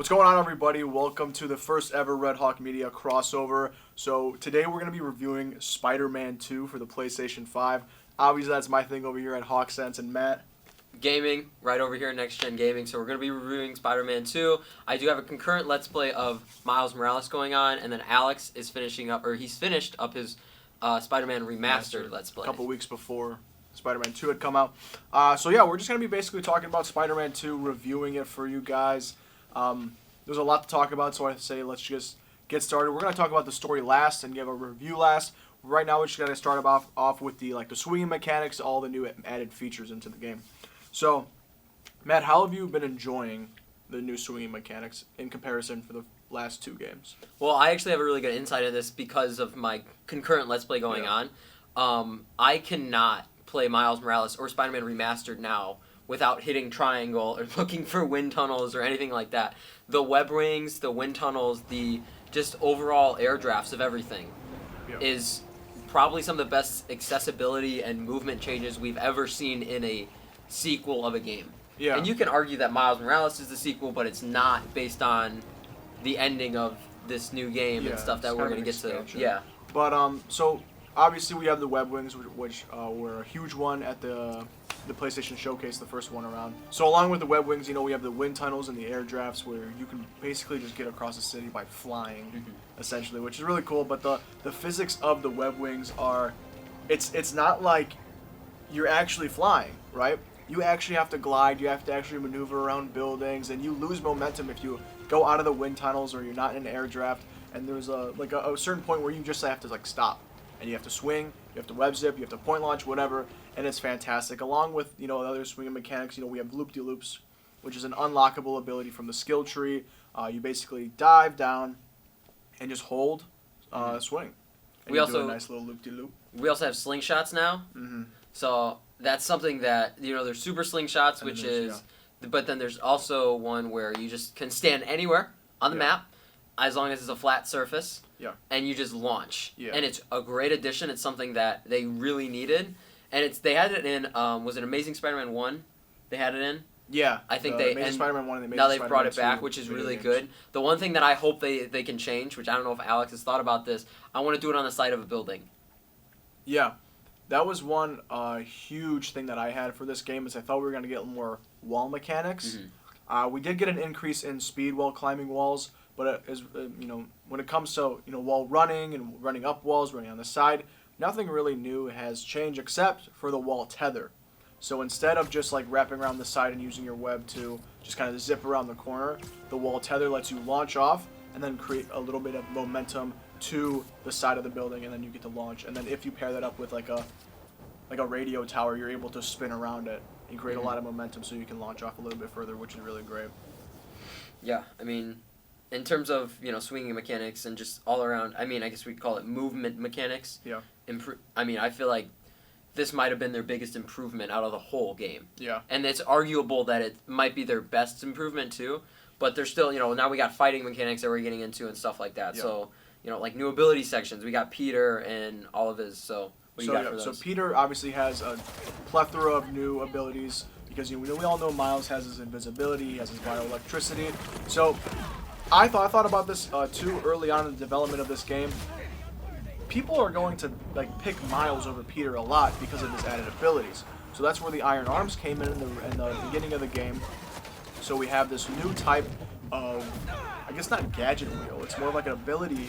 What's going on, everybody? Welcome to the first ever Red Hawk Media crossover. So today we're going to be reviewing Spider-Man 2 for the PlayStation 5. Obviously, that's my thing over here at Hawk Sense, and Matt. Gaming, right over here, Next Gen Gaming. So we're going to be reviewing Spider-Man 2. I do have a concurrent Let's Play of Miles Morales going on, and then Alex is finishing up, or he's finished up his Spider-Man Remastered Let's Play. A couple weeks before Spider-Man 2 had come out. So yeah, we're just going to be basically talking about Spider-Man 2, reviewing it for you guys. There's a lot to talk about, so I say let's just get started. We're going to talk about the story last and give a review last. Right now, we're just going to start off with the swinging mechanics, all the new added features into the game. So, Matt, how have you been enjoying the new swinging mechanics in comparison for the last two games? Well, I actually have a really good insight into this because of my concurrent Let's Play going on. I cannot play Miles Morales or Spider-Man Remastered now without hitting triangle or looking for wind tunnels or anything like that. The web wings, the wind tunnels, the just overall air drafts of everything is probably some of the best accessibility and movement changes we've ever seen in a sequel of a game. Yeah. And you can argue that Miles Morales is the sequel, but it's not based on the ending of this new game and stuff that we're going to get to. Yeah. But, so, obviously we have the web wings, which were a huge one at the PlayStation Showcase, the first one around. So along with the web wings, we have the wind tunnels and the air drafts where you can basically just get across the city by flying, essentially, which is really cool. But the physics of the web wings are, it's not like you're actually flying, right? You actually have to glide, you have to actually maneuver around buildings, and you lose momentum if you go out of the wind tunnels or you're not in an air draft. And there's a certain point where you just have to stop, and you have to swing, you have to web zip, you have to point launch, whatever. And it's fantastic. Along with, the other swinging mechanics, we have loop-de-loops, which is an unlockable ability from the skill tree. You basically dive down and just hold swing. And we also do a nice little loop-de-loop. We also have slingshots now. So that's something that, there's super slingshots, which is, but then there's also one where you just can stand anywhere on the map, as long as it's a flat surface, and you just launch. And it's a great addition. It's something that they really needed. And they had it in, was it Amazing Spider-Man 1? They had it in? Yeah. I think Amazing Spider-Man 1 and now they've brought it back, which is really good. The one thing that I hope they can change, which I don't know if Alex has thought about this, I want to do it on the side of a building. Yeah. That was one huge thing that I had for this game, is I thought we were going to get more wall mechanics. We did get an increase in speed while climbing walls, but when it comes to wall running and running up walls, running on the side, nothing really new has changed except for the wall tether. So instead of just wrapping around the side and using your web to just kind of zip around the corner, the wall tether lets you launch off and then create a little bit of momentum to the side of the building, and then you get to launch. And then if you pair that up with a radio tower, you're able to spin around it and create a lot of momentum so you can launch off a little bit further, which is really great. Yeah, I mean, in terms of, swinging mechanics and just all around, I guess we'd call it movement mechanics. Yeah. I feel like this might have been their biggest improvement out of the whole game. Yeah. And it's arguable that it might be their best improvement too, but there's still, now we got fighting mechanics that we're getting into and stuff like that. Yeah. So, new ability sections. We got Peter and all of his, so what do you got for those? So Peter obviously has a plethora of new abilities because we all know Miles has his invisibility, he has his bioelectricity. So I thought about this too early on in the development of this game. People are going to pick Miles over Peter a lot because of his added abilities. So that's where the Iron Arms came in the beginning of the game. So we have this new type of, I guess not gadget wheel, it's more like an ability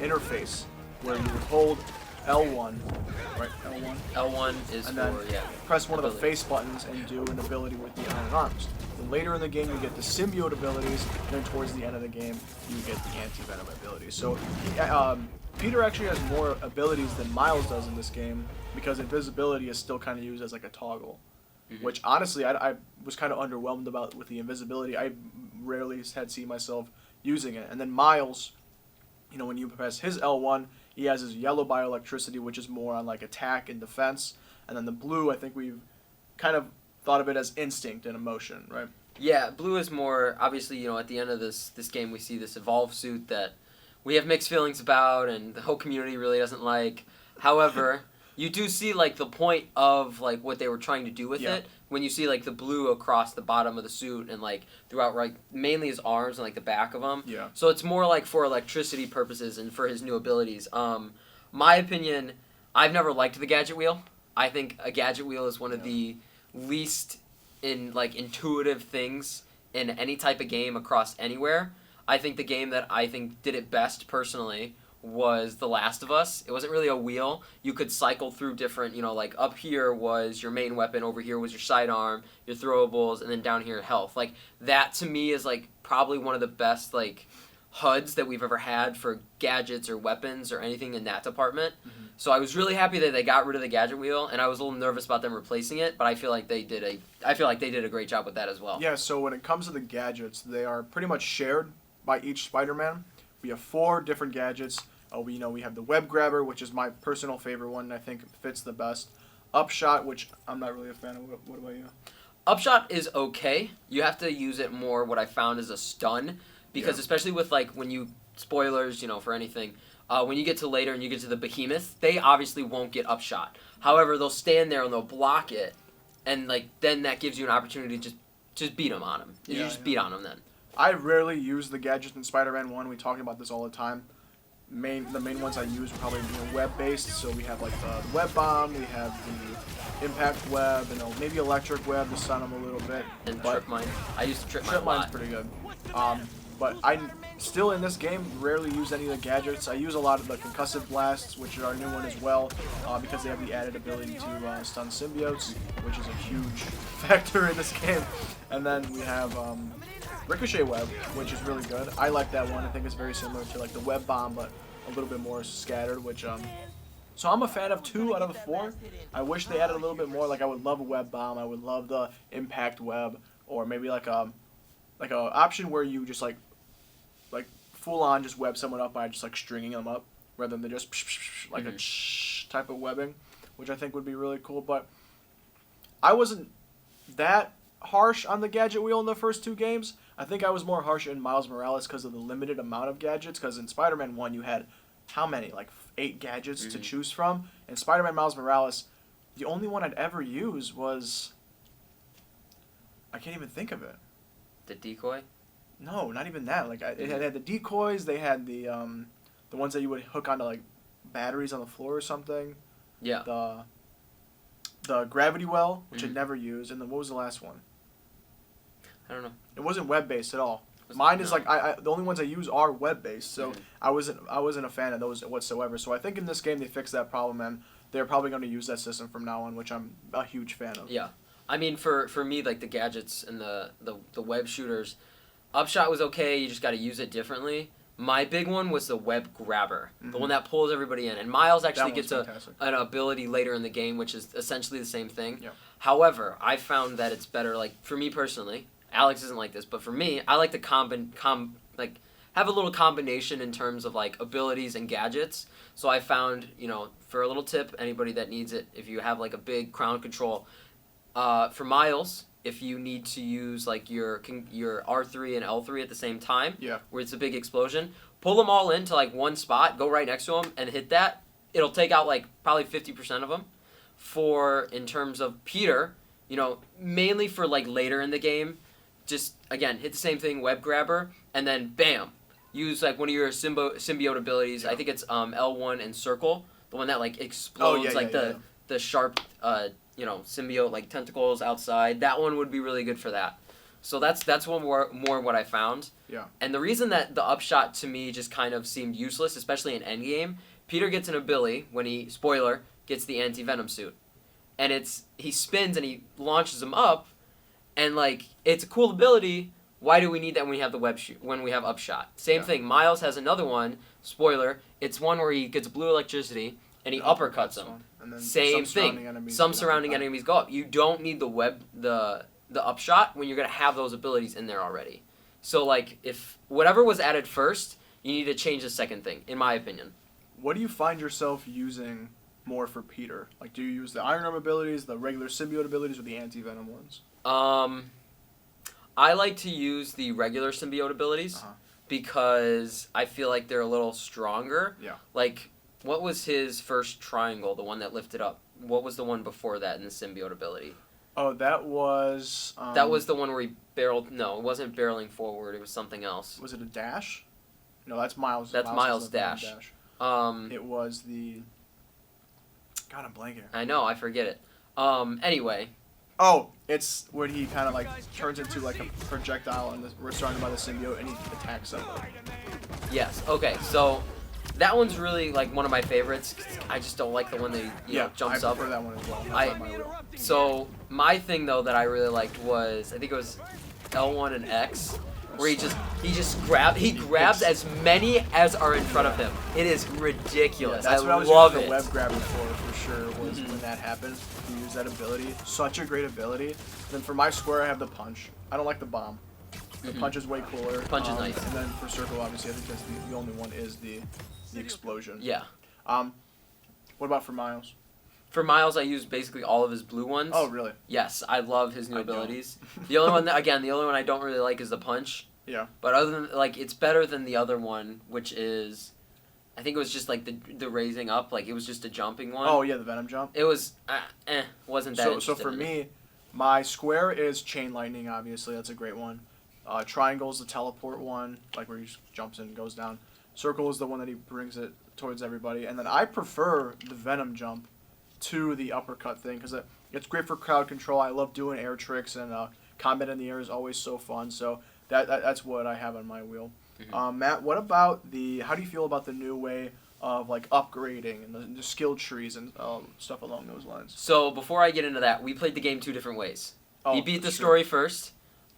interface where you would hold L1, right? L1 is and then press one of the face buttons and do an ability with the Iron Arms. Then later in the game you get the symbiote abilities, and then towards the end of the game you get the anti-venom abilities. So Peter actually has more abilities than Miles does in this game because invisibility is still kind of used as a toggle, which honestly I was kind of underwhelmed about with the invisibility. I rarely had seen myself using it. And then Miles, when you press his L1, he has his yellow bioelectricity, which is more on attack and defense, and then the blue, I think we've kind of thought of it as instinct and emotion, right? Yeah, blue is more, obviously, at the end of this game we see this evolve suit that we have mixed feelings about and the whole community really doesn't like. However, You do see like the point of like what they were trying to do with it when you see like the blue across the bottom of the suit and like throughout like mainly his arms and like the back of him. Yeah. So it's more like for electricity purposes and for his new abilities. My opinion, I've never liked the gadget wheel. I think a gadget wheel is one of the least intuitive things in any type of game across anywhere. I think the game that I think did it best personally was The Last of Us. It wasn't really a wheel. You could cycle through different, like up here was your main weapon, over here was your sidearm, your throwables, and then down here health. Like that to me is like probably one of the best like HUDs that we've ever had for gadgets or weapons or anything in that department. Mm-hmm. So I was really happy that they got rid of the gadget wheel, and I was a little nervous about them replacing it, but I feel like they did a great job with that as well. Yeah, so when it comes to the gadgets, they are pretty much shared by each Spider-Man. We have 4 different gadgets. We have the web grabber, which is my personal favorite one, and I think fits the best. Upshot, which I'm not really a fan of. What about you? Upshot is okay. You have to use it more, what I found, is a stun. Because especially with, like, when you... Spoilers, for anything. When you get to later and you get to the behemoth, they obviously won't get upshot. However, they'll stand there and they'll block it. And, like, then that gives you an opportunity to just beat them on them. You just beat on them then. I rarely use the gadgets in Spider-Man 1. We talk about this all the time. The main ones I use are probably web-based. So we have, like, the web bomb. We have the impact web. And maybe electric web to stun them a little bit. And trip mine. I used to trip mine a lot. Trip mine's pretty good. But I still in this game rarely use any of the gadgets. I use a lot of the concussive blasts, which are a new one as well, because they have the added ability to stun symbiotes, which is a huge factor in this game. And then we have ricochet web, which is really good. I like that one. I think it's very similar to like the web bomb, but a little bit more scattered. So I'm a fan of 2 out of the 4. I wish they added a little bit more. Like I would love a web bomb. I would love the impact web, or maybe like a option where you just like full on just web someone up by just like stringing them up rather than just like a type of webbing, which I think would be really cool. But I wasn't that harsh on the gadget wheel in the first 2 games. I think I was more harsh in Miles Morales because of the limited amount of gadgets. Because in Spider-Man 1 you had how many? Like 8 gadgets to choose from. In Spider-Man Miles Morales, the only one I'd ever use was, I can't even think of it. The decoy? No, not even that. Like it had the decoys. They had the ones that you would hook onto like batteries on the floor or something. Yeah. The gravity well, which I'd never used, and then what was the last one? I don't know. It wasn't web based at all. Mine is like the only ones I use are web based, so I wasn't a fan of those whatsoever. So I think in this game they fixed that problem, and they're probably going to use that system from now on, which I'm a huge fan of. Yeah. I mean, for me, like the gadgets and the web shooters, Upshot was okay. You just got to use it differently. My big one was the web grabber, the one that pulls everybody in. And Miles actually gets an ability later in the game, which is essentially the same thing. Yeah. However, I found that it's better. Like for me personally, Alex isn't like this, but for me, I like to have a little combination in terms of like abilities and gadgets. So I found, for a little tip, anybody that needs it, if you have like a big crown control. For Miles, if you need to use like your R3 and L3 at the same time, where it's a big explosion, pull them all into like one spot, go right next to them, and hit that. It'll take out like probably 50% of them. In terms of Peter, mainly for like later in the game, just again hit the same thing, web grabber, and then bam, use like one of your symbiote abilities. I think it's L1 and circle, the one that like explodes the sharp symbiote like tentacles outside. That one would be really good for that. So that's one more what I found. Yeah. And the reason that the upshot to me just kind of seemed useless, especially in Endgame, Peter gets an ability when he, spoiler, gets the anti-venom suit. And he spins and he launches him up, and like it's a cool ability. Why do we need that when we have when we have upshot? Same thing. Miles has another one, spoiler, it's one where he gets blue electricity and he uppercuts him. And then same thing. Some surrounding enemies go up. You don't need the upshot when you're going to have those abilities in there already. So, like, if whatever was added first, you need to change the second thing, in my opinion. What do you find yourself using more for Peter? Like, do you use the Iron Arm abilities, the regular symbiote abilities, or the anti-venom ones? I like to use the regular symbiote abilities because I feel like they're a little stronger. Yeah. Like, What was his first triangle, the one that lifted up? What was the one before that in the symbiote ability? Oh, that was... that was the one where he barreled... No, it wasn't barreling forward. It was something else. Was it a dash? No, that's Miles. That's Miles' dash. It was the... God, I'm blanking. I know, I forget it. Anyway. Oh, it's when he kind of like turns into like a projectile and we're surrounded by the symbiote and he attacks somebody. Yes, okay, so that one's really like one of my favorites. I just don't like the one that you know, jumps up. I prefer that one as well. That's my wheel. So my thing though that I really liked was, I think it was L1 and X, where he grabs as many as are in front of him. It is ridiculous. Yeah, that's what I was love using it. the web grabbing for sure, was when that happened. You use that ability. Such a great ability. Then for my square, I have the punch. I don't like the bomb. The punch is way cooler. Punch is nice. And then for circle, obviously, I think that's the only one is the explosion. Yeah. What about for Miles? For Miles, I used basically all of his blue ones. Oh, really? Yes, I love his new abilities. The only one, the only one I don't really like is the punch. Yeah. But other than, like, it's better than the other one, which is, I think it was just, like, the raising up. Like, it was just a jumping one. Oh, yeah, the Venom jump. It was, wasn't that So for me, my square is Chain Lightning, obviously. That's a great one. Triangle is the teleport one, like where he just jumps in and goes down. Circle is the one that he brings it towards everybody. And then I prefer the Venom jump to the uppercut thing because it's great for crowd control. I love doing air tricks, and combat in the air is always so fun. So that's what I have on my wheel. Mm-hmm. Matt, what about how do you feel about the new way of like upgrading and the skill trees and stuff along those lines? So before I get into that, we played the game two different ways. Oh, he beat the story first.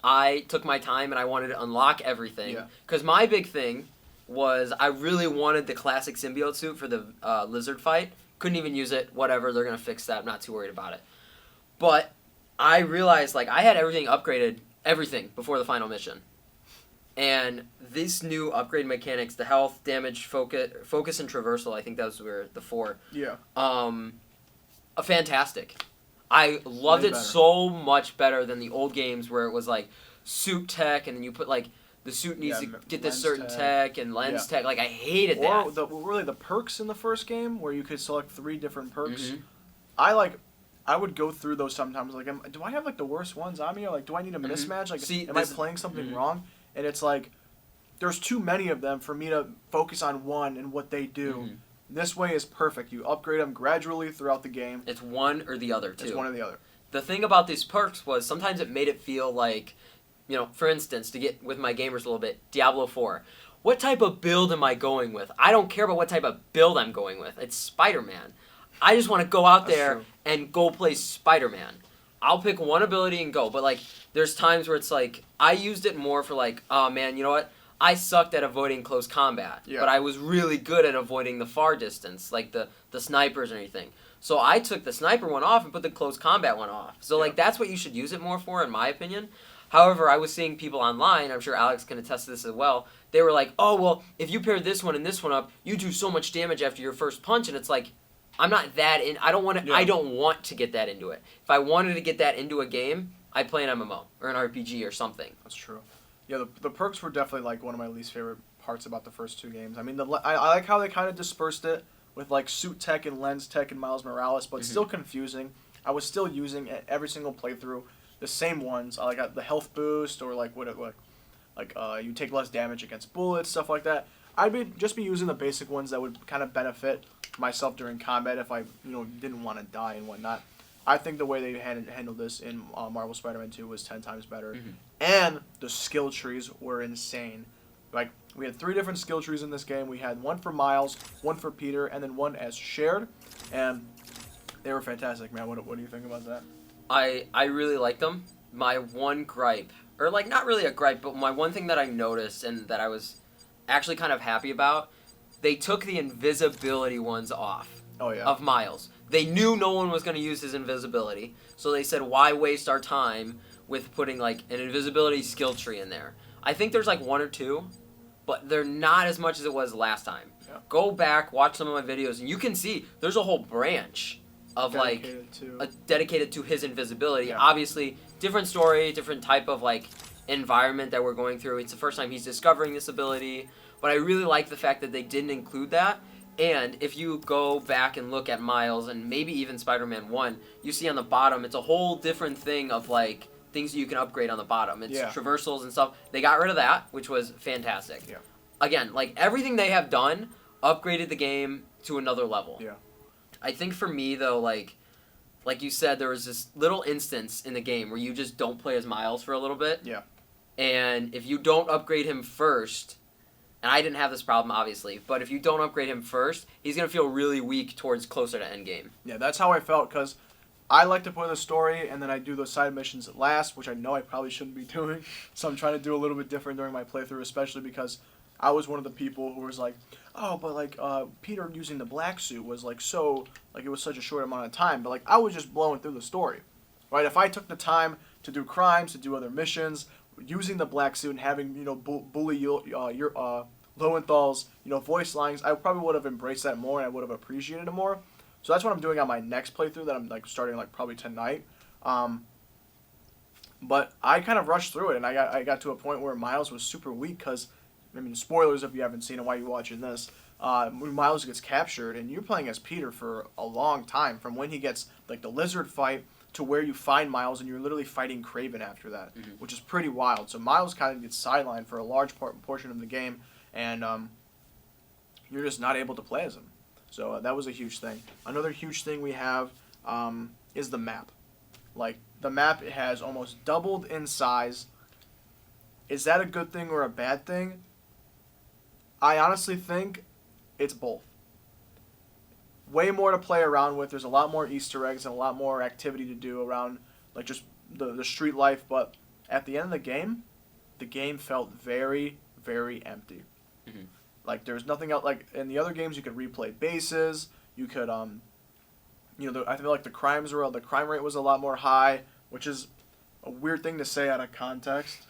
I took my time and I wanted to unlock everything. Yeah. Because my big thing was I really wanted the classic symbiote suit for the lizard fight. Couldn't even use it. Whatever, they're going to fix that. I'm not too worried about it. But I realized like I had everything upgraded, everything, before the final mission. And these new upgrade mechanics, the health, damage, focus, and traversal, I think those were the four. Yeah. Fantastic. I loved Way it better. so much better than the old games where it was like suit tech and then you put like the suit needs to get this certain tech and lens tech. Like I hated that. Or really the perks in the first game where you could select 3 different perks. Mm-hmm. I would go through those sometimes. Like, do I have like the worst ones on me, or like do I need a mismatch? Like, am I playing something wrong? And it's like there's too many of them for me to focus on one and what they do. This way is perfect. You upgrade them gradually throughout the game. It's one or the other, too. It's one or the other. The thing about these perks was sometimes it made it feel like, you know, for instance, to get with my gamers a little bit, Diablo 4. What type of build am I going with? I don't care about what type of build I'm going with. It's Spider-Man. I just want to go out there and go play Spider-Man. I'll pick one ability and go. But, like, there's times where it's like, I used it more for, like, oh, man, you know what? I sucked at avoiding close combat, but I was really good at avoiding the far distance, like the snipers or anything. So I took the sniper one off and put the close combat one off. So like that's what you should use it more for, in my opinion. However, I was seeing people online, I'm sure Alex can attest to this as well, they were like, oh, well, if you pair this one and this one up, you do so much damage after your first punch, and it's like, I'm not that in, I don't want to get that into it. If I wanted to get that into a game, I'd play an MMO or an RPG or something. That's true. Yeah, the perks were definitely like one of my least favorite parts about the first 2 games. I mean, I like how they kind of dispersed it with like suit tech and lens tech and Miles Morales, but it's still confusing. I was still using every single playthrough the same ones. I got the health boost or like you take less damage against bullets, stuff like that. I'd just be using the basic ones that would kind of benefit myself during combat if I didn't want to die and whatnot. I think the way they handled this in Marvel Spider-Man 2 was 10 times better. And the skill trees were insane. Like, we had 3 different skill trees in this game. We had one for Miles, one for Peter, and then one as shared. And they were fantastic, man. What do you think about that? I really liked them. My one gripe, or like not really a gripe, but my one thing that I noticed and that I was actually kind of happy about, they took the invisibility ones off of Miles. They knew no one was going to use his invisibility, so they said, why waste our time with putting, like, an invisibility skill tree in there? I think there's, like, 1 or 2, but they're not as much as it was last time. Yeah. Go back, watch some of my videos, and you can see there's a whole branch of, dedicated to his invisibility. Yeah. Obviously, different story, different type of, like, environment that we're going through. It's the first time he's discovering this ability, but I really like the fact that they didn't include that. And if you go back and look at Miles and maybe even Spider-Man 1, you see on the bottom, it's a whole different thing of, like, things you can upgrade on the bottom. It's traversals and stuff. They got rid of that, which was fantastic. Yeah. Again, like, everything they have done upgraded the game to another level. Yeah. I think for me, though, like you said, there was this little instance in the game where you just don't play as Miles for a little bit. Yeah. And if you don't upgrade him first, and I didn't have this problem, obviously, but if you don't upgrade him first, he's going to feel really weak towards closer to endgame. Yeah, that's how I felt, because I like to play the story, and then I do those side missions at last, which I know I probably shouldn't be doing. So I'm trying to do a little bit different during my playthrough, especially because I was one of the people who was like, oh, but like Peter using the black suit was like so, like it was such a short amount of time. But like I was just blowing through the story, right? If I took the time to do crimes, to do other missions, using the black suit and having, you know, bully Lowenthal's, you know, voice lines, I probably would have embraced that more and I would have appreciated it more. So that's what I'm doing on my next playthrough that I'm like starting like probably tonight. But I kind of rushed through it and I got to a point where Miles was super weak because, I mean, spoilers if you haven't seen it, why are you watching this? When Miles gets captured and you're playing as Peter for a long time, from when he gets like the lizard fight to where you find Miles, and you're literally fighting Kraven after that, which is pretty wild. So Miles kind of gets sidelined for a large portion of the game, and you're just not able to play as him. So that was a huge thing. Another huge thing we have is the map. Like, the map has almost doubled in size. Is that a good thing or a bad thing? I honestly think it's both. Way more to play around with. There's a lot more Easter eggs and a lot more activity to do around, like, just the street life. But at the end of the game felt very, very empty. Mm-hmm. Like, there's nothing else. Like, in the other games, you could replay bases. You could, you know, I feel like the crime rate was a lot more high, which is a weird thing to say out of context.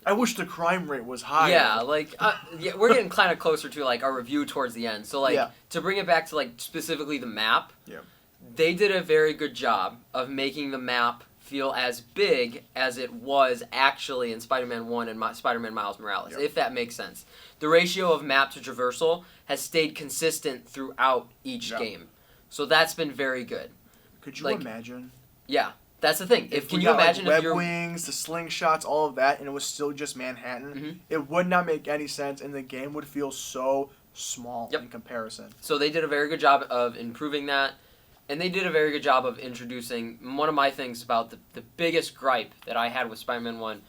I wish the crime rate was higher. Yeah, like, yeah, we're getting kind of closer to, like, our review towards the end. So, like, to bring it back to, like, specifically the map, they did a very good job of making the map feel as big as it was actually in Spider-Man 1 and Spider-Man Miles Morales, if that makes sense. The ratio of map to traversal has stayed consistent throughout each game. So that's been very good. Could you imagine? Yeah. That's the thing. Can you imagine if web wings, the slingshots, all of that, and it was still just Manhattan? It would not make any sense, and the game would feel so small in comparison. So they did a very good job of improving that, and they did a very good job of introducing one of my things about the biggest gripe that I had with Spider-Man 1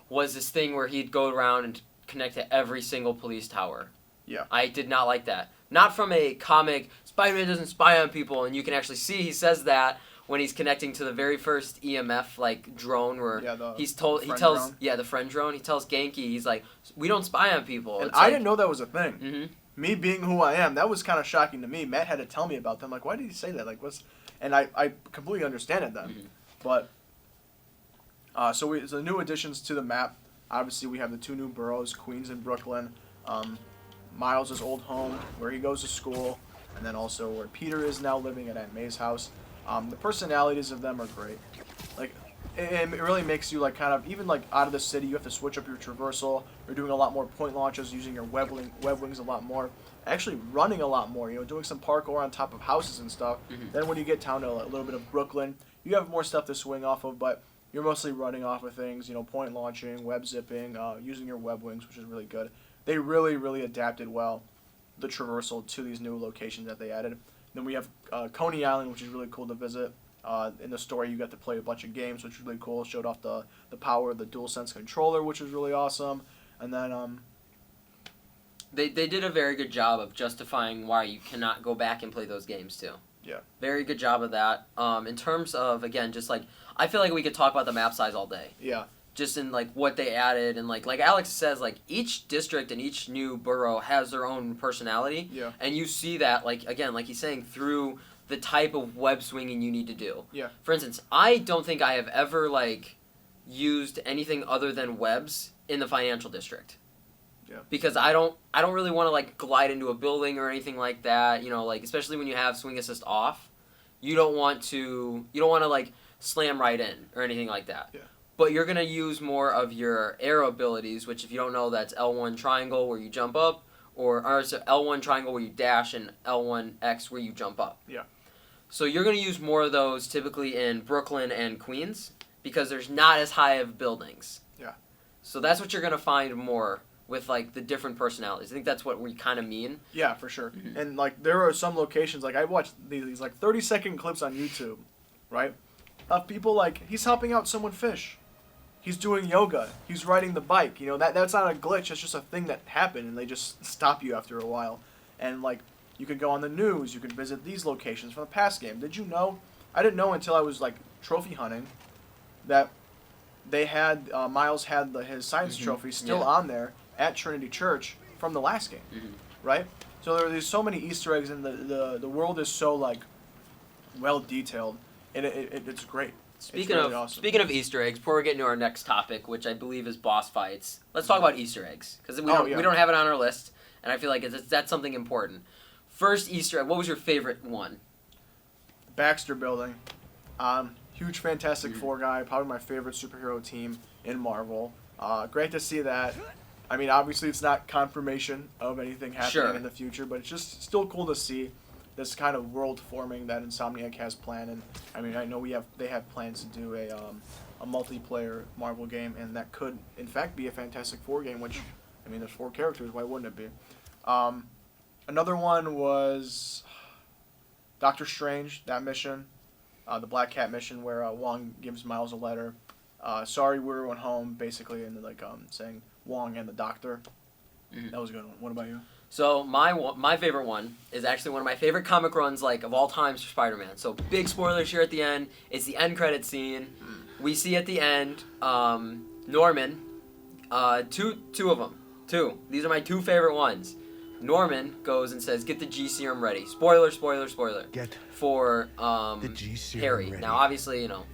was this thing where he'd go around and connect to every single police tower. Yeah. I did not like that. Not from a comic, Spider-Man doesn't spy on people, and you can actually see he says that when he's connecting to the very first EMF like drone where the friend drone, he tells Genki, he's like, we don't spy on people. And I didn't know that was a thing. Me being who I am, that was kind of shocking to me. Matt had to tell me about them. Like, why did he say that? Like, what's? And I completely understand it then. But so the new additions to the map. Obviously, we have the two new boroughs, Queens and Brooklyn. Miles' old home, where he goes to school, and then also where Peter is now living at Aunt May's house. The personalities of them are great. Like, it really makes you, like, kind of, even, like, out of the city, you have to switch up your traversal. You're doing a lot more point launches, using your web wings a lot more. Actually running a lot more, you know, doing some parkour on top of houses and stuff. Then when you get down to a little bit of Brooklyn, you have more stuff to swing off of, but you're mostly running off of things, you know, point launching, web zipping, using your web wings, which is really good. They really, really adapted well the traversal to these new locations that they added. Then we have Coney Island, which is really cool to visit. In the story, you got to play a bunch of games, which is really cool. Showed off the power of the DualSense controller, which is really awesome. And then they did a very good job of justifying why you cannot go back and play those games too. Yeah. Very good job of that. In terms of, again, just like, I feel like we could talk about the map size all day. Yeah. Just in like what they added, and like Alex says, like each district and each new borough has their own personality. Yeah. And you see that, like, again, like he's saying, through the type of web swinging you need to do. Yeah. For instance, I don't think I have ever like used anything other than webs in the financial district. Yeah. Because I don't really want to like glide into a building or anything like that. You know, like especially when you have swing assist off, you don't want to like slam right in or anything like that. Yeah. But you're going to use more of your arrow abilities, which if you don't know, that's L1 triangle where you jump up, or so L1 triangle where you dash and L1X where you jump up. Yeah. So you're going to use more of those typically in Brooklyn and Queens because there's not as high of buildings. Yeah. So that's what you're going to find more with like the different personalities. I think that's what we kind of mean. Yeah, for sure. Mm-hmm. And like there are some locations, like I watched these like 30-second clips on YouTube, right? Of people like he's helping out someone fish. He's doing yoga. He's riding the bike. You know, that's not a glitch. It's just a thing that happened, and they just stop you after a while. And, like, you could go on the news. You could visit these locations from the past game. Did you know? I didn't know until I was, like, trophy hunting that they had, Miles had his science trophy still on there at Trinity Church from the last game, right? So there's so many Easter eggs, and the world is so, like, well detailed, and it's great. Speaking really of awesome. speaking of Easter eggs, before we get into our next topic, which I believe is boss fights, let's talk about Easter eggs because we don't have it on our list, and I feel like that's something important. First Easter egg, what was your favorite one? Baxter Building, huge Fantastic Four guy, probably my favorite superhero team in Marvel. Great to see that. I mean, obviously it's not confirmation of anything happening in the future, but it's just still cool to see this kind of world forming that Insomniac has planned. And I mean, I know they have plans to do a multiplayer Marvel game, and that could in fact be a Fantastic Four game. Which, I mean, there's 4 characters. Why wouldn't it be? Another one was Doctor Strange. That mission, the Black Cat mission, where Wong gives Miles a letter. Sorry, we went home, basically, and like saying Wong and the Doctor. That was a good one. What about you? So my favorite one is actually one of my favorite comic runs like of all times for Spider-Man. So big spoilers here at the end. It's the end credit scene. We see at the end Norman, two of them. These are my 2 favorite ones. Norman goes and says, "Get the G serum ready." Spoiler. Get for the G serum Harry. ready. Now obviously, you know,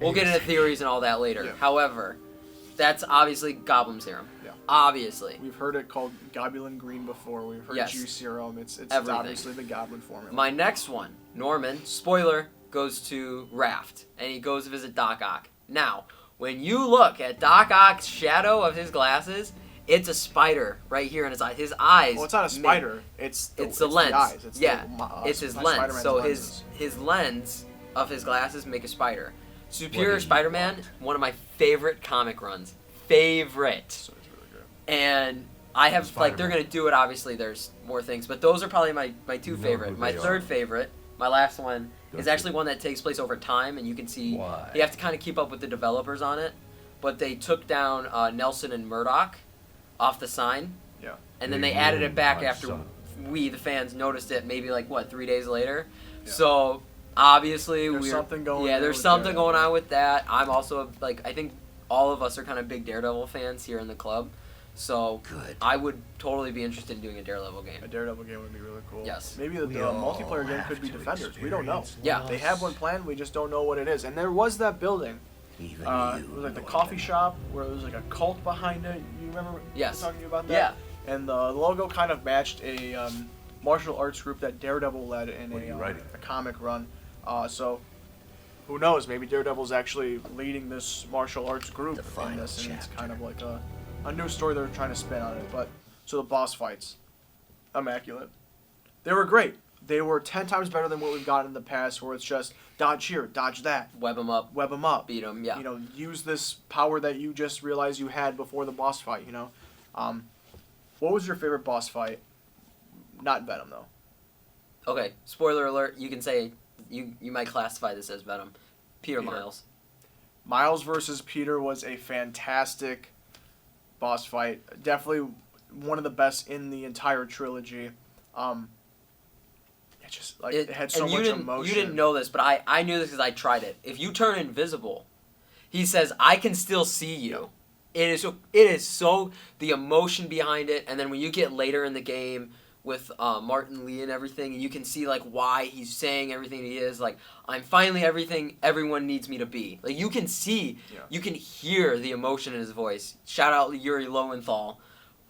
we'll get into theories and all that later. Yeah. However, that's obviously Goblin serum. Yeah. Obviously. We've heard it called Goblin Green before. We've heard Yes. G Serum. It's Everything. obviously the Goblin formula. My next one, Norman, spoiler, goes to Raft, and he goes to visit Doc Ock. Now, when you look at Doc Ock's shadow of his glasses, it's a spider right here in his eye. His eyes. Well, it's not a spider. It's the lens. The eyes. It's yeah, the, it's his my lens. Spider-Man's So lenses. his lens of his glasses make a spider. Superior What do you Spider-Man, want? one of my favorite comic runs. Favorite. So it's really good. And I have like they're Spider-Man. gonna do it. Obviously, there's more things, but those are probably my 2 You know favorite. who My they third are. favorite, my last one, Don't is you? actually one that takes place over time, and you can see Why? you have to kind of keep up with the developers on it. But they took down Nelson and Murdoch off the sign, Yeah. and then They they added it ruined back my after son. we, the fans, noticed it. Maybe like 3 days later. Yeah. So obviously There's we're something going yeah, on there's with something Daredevil. going on with that. I'm also like I think all of us are kind of big Daredevil fans here in the club. So Good. I would totally be interested in doing a Daredevil game. A Daredevil game would be really cool. Yes. Maybe the We all multiplayer game have could be to Defenders. We don't know. experience Yeah. They have one planned. We just don't know what it is. And there was that building. Even It was like the coffee shop where there was like a cult behind it. You remember Yes. talking about that? Yeah. And the logo kind of matched a martial arts group that Daredevil led in What are you writing? a comic run. So who knows? Maybe Daredevil's actually leading this martial arts group The in final this, and it's chapter. kind of like a new story they're trying to spin on it. But so the boss fights, immaculate. They were great. They were 10 times better than what we've gotten in the past, where it's just dodge here, dodge that, Web them up, web them up. beat them. Yeah. You know, use this power that you just realized you had before the boss fight. You know, what was your favorite boss fight? Not Venom though. Okay. Spoiler alert. You can say you might classify this as Venom. Peter Peter. Miles. Miles versus Peter was a fantastic boss fight. Definitely one of the best in the entire trilogy. It just like it had so and you much didn't, emotion. You didn't know this, but I knew this because I tried it. If you turn invisible, he says, "I can still see you." It is so the emotion behind it, and then when you get later in the game with Martin Lee and everything, and you can see like why he's saying everything he is. Like, I'm finally everything everyone needs me to be. Like, you can see, you can hear the emotion in his voice. Shout out Yuri Lowenthal.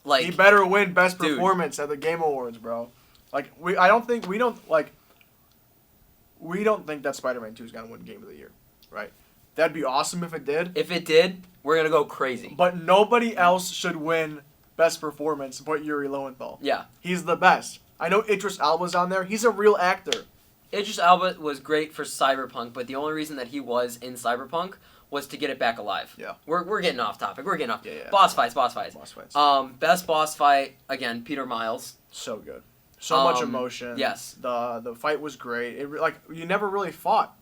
Like, He better win Best Dude. Performance at the Game Awards, bro. Like we don't think that Spider-Man 2 is gonna win Game of the Year, right? That'd be awesome if it did. if it did, we're gonna go crazy. But nobody else should win best performance, but Yuri Lowenthal. Yeah. He's the best. I know Idris Elba's on there. He's a real actor. Idris Elba was great for Cyberpunk, but the only reason that he was in Cyberpunk was to get it back alive. Yeah. We're getting off topic. We're getting off. Yeah. Boss fights. Boss fights. Best boss fight, again, Peter Miles. So good. So much emotion. Yes. The fight was great. You never really fought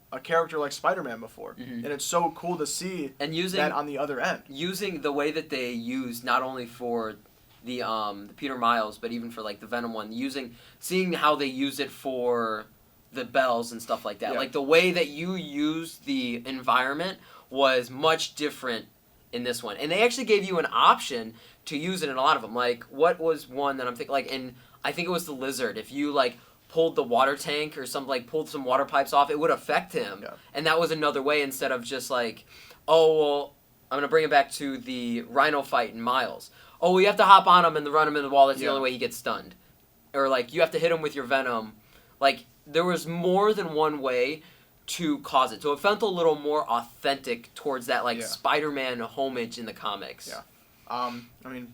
a character like Spider-Man before, and it's so cool to see and using that on the other end. Using the way that they used not only for the Peter Miles, but even for like the Venom one, seeing how they use it for the bells and stuff like that. Yeah. Like the way that you use the environment was much different in this one, and they actually gave you an option to use it in a lot of them. Like what was one that I'm thinking like I think it was the lizard. If you like pulled the water tank or something, like pulled some water pipes off, it would affect him. Yeah. And that was another way instead of just like, oh, well, I'm going to bring it back to the Rhino fight in Miles. Oh, well, you have to hop on him and run him into the wall. That's the only way he gets stunned. Or like, you have to hit him with your Venom. Like, there was more than one way to cause it. So it felt a little more authentic towards that like Spider-Man homage in the comics. Yeah. I mean,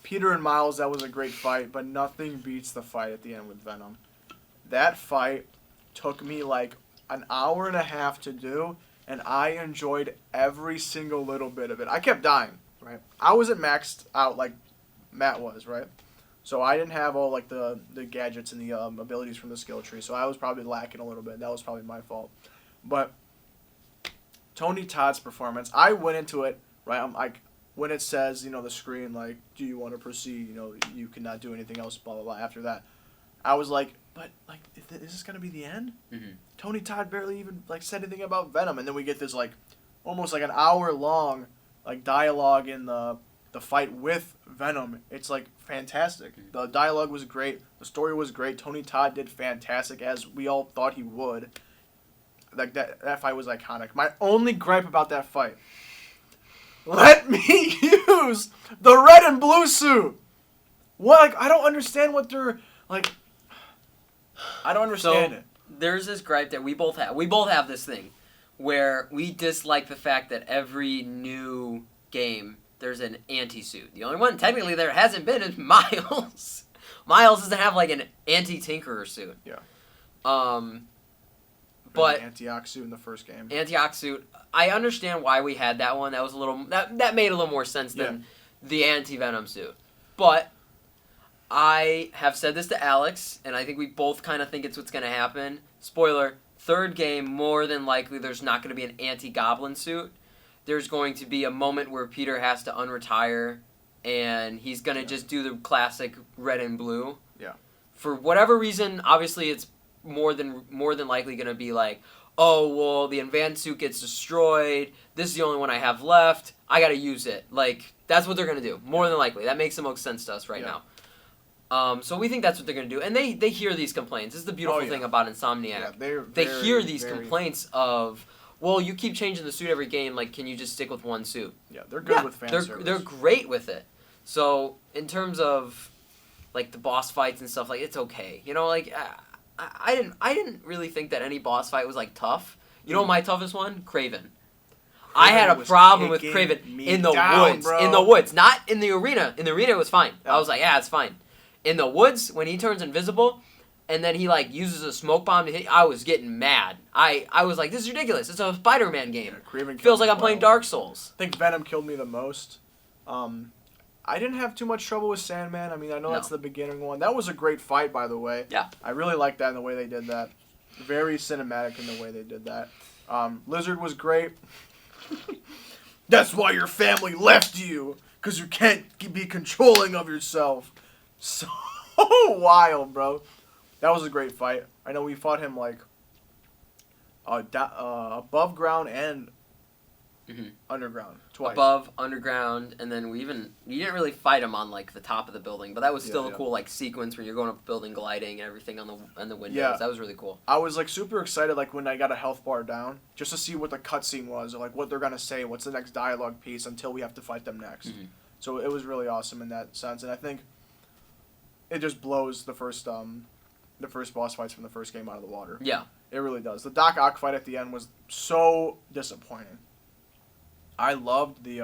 Peter and Miles, that was a great fight, but nothing beats the fight at the end with Venom. That fight took me like an hour and a half to do, and I enjoyed every single little bit of it. I kept dying, right? I wasn't maxed out like Matt was, right? So I didn't have all like the gadgets and the abilities from the skill tree, so I was probably lacking a little bit. That was probably my fault. But Tony Todd's performance, I went into it, right? I'm like, when it says, the screen, like, do you want to proceed? You cannot do anything else, blah, blah, blah. After that, I was like, but, like, is this going to be the end? Mm-hmm. Tony Todd barely even, like, said anything about Venom. And then we get this, like, almost like an hour-long, like, dialogue in the fight with Venom. It's, like, fantastic. Mm-hmm. The dialogue was great. The story was great. Tony Todd did fantastic, as we all thought he would. Like, that fight was iconic. My only gripe about that fight, let me use the red and blue suit. What? Like, I don't understand what they're like. I don't understand it. There's this gripe that we both have. We both have this thing where we dislike the fact that every new game there's an anti-suit. The only one technically there hasn't been is Miles. Miles doesn't have like an anti-Tinkerer suit. Yeah. But Antioch suit in the first game. Antioch suit. I understand why we had that one. That was a little that made a little more sense than the anti-Venom suit. But I have said this to Alex, and I think we both kind of think it's what's going to happen. Spoiler: third game, more than likely, there's not going to be an anti-Goblin suit. There's going to be a moment where Peter has to unretire, and he's going to just do the classic red and blue. Yeah. For whatever reason, obviously, it's more than likely going to be like, oh, well, the advanced suit gets destroyed. This is the only one I have left. I got to use it. Like, that's what they're going to do. More than likely. That makes the most sense to us right now. So we think that's what they're going to do. And they hear these complaints. This is the beautiful thing about Insomniac. Yeah, they hear these complaints of, well, you keep changing the suit every game. Like, can you just stick with one suit? Yeah, they're good with fan service. They're great with it. So in terms of, like, the boss fights and stuff, like, it's okay. Like... I didn't really think that any boss fight was like tough. You know my toughest one? Craven. I had a problem with Craven in the woods. Bro. In the woods, not in the arena. In the arena it was fine. I was like, yeah, it's fine. In the woods, when he turns invisible and then he like uses a smoke bomb to hit, I was getting mad. I was like, this is ridiculous. It's a Spider-Man game. Craven feels like I'm playing Dark Souls. I think Venom killed me the most. I didn't have too much trouble with Sandman. I mean, I know that's the beginning one. That was a great fight, by the way. Yeah. I really liked that in the way they did that. Very cinematic in the way they did that. Lizard was great. That's why your family left you, because you can't be controlling of yourself. So wild, bro. That was a great fight. I know we fought him, like, above ground and underground twice. Above, underground, and then you didn't really fight him on like the top of the building, but that was still a cool like sequence where you're going up the building, gliding, and everything on the windows. Yeah. That was really cool. I was like super excited like when I got a health bar down, just to see what the cutscene was, or like what they're gonna say, what's the next dialogue piece until we have to fight them next. Mm-hmm. So it was really awesome in that sense, and I think it just blows the first boss fights from the first game out of the water. Yeah. It really does. The Doc Ock fight at the end was so disappointing. I loved the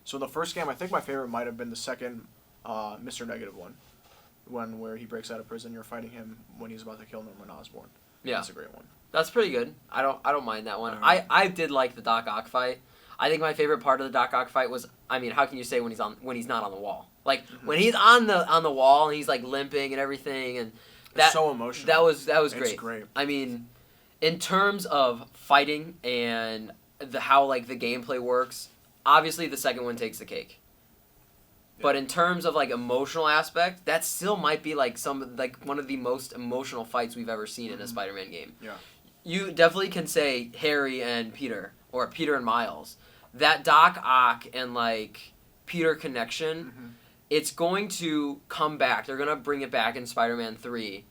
So the first game, I think my favorite might have been the second Mr. Negative one where he breaks out of prison. You're fighting him when he's about to kill Norman Osborn. Yeah. That's a great one. That's pretty good. I don't mind that one. Alright. I did like the Doc Ock fight. I think my favorite part of the Doc Ock fight was, I mean, how can you say when he's not on the wall? Like when he's on the wall and he's like limping and everything, and It's so emotional. That was great. It's great. I mean, in terms of fighting and how like the gameplay works, obviously the second one takes the cake. Yeah. But in terms of like emotional aspect, that still might be like one of the most emotional fights we've ever seen in a Spider-Man game. Yeah. You definitely can say Harry and Peter, or Peter and Miles. That Doc Ock and like Peter connection, it's going to come back. They're gonna bring it back in Spider-Man 3,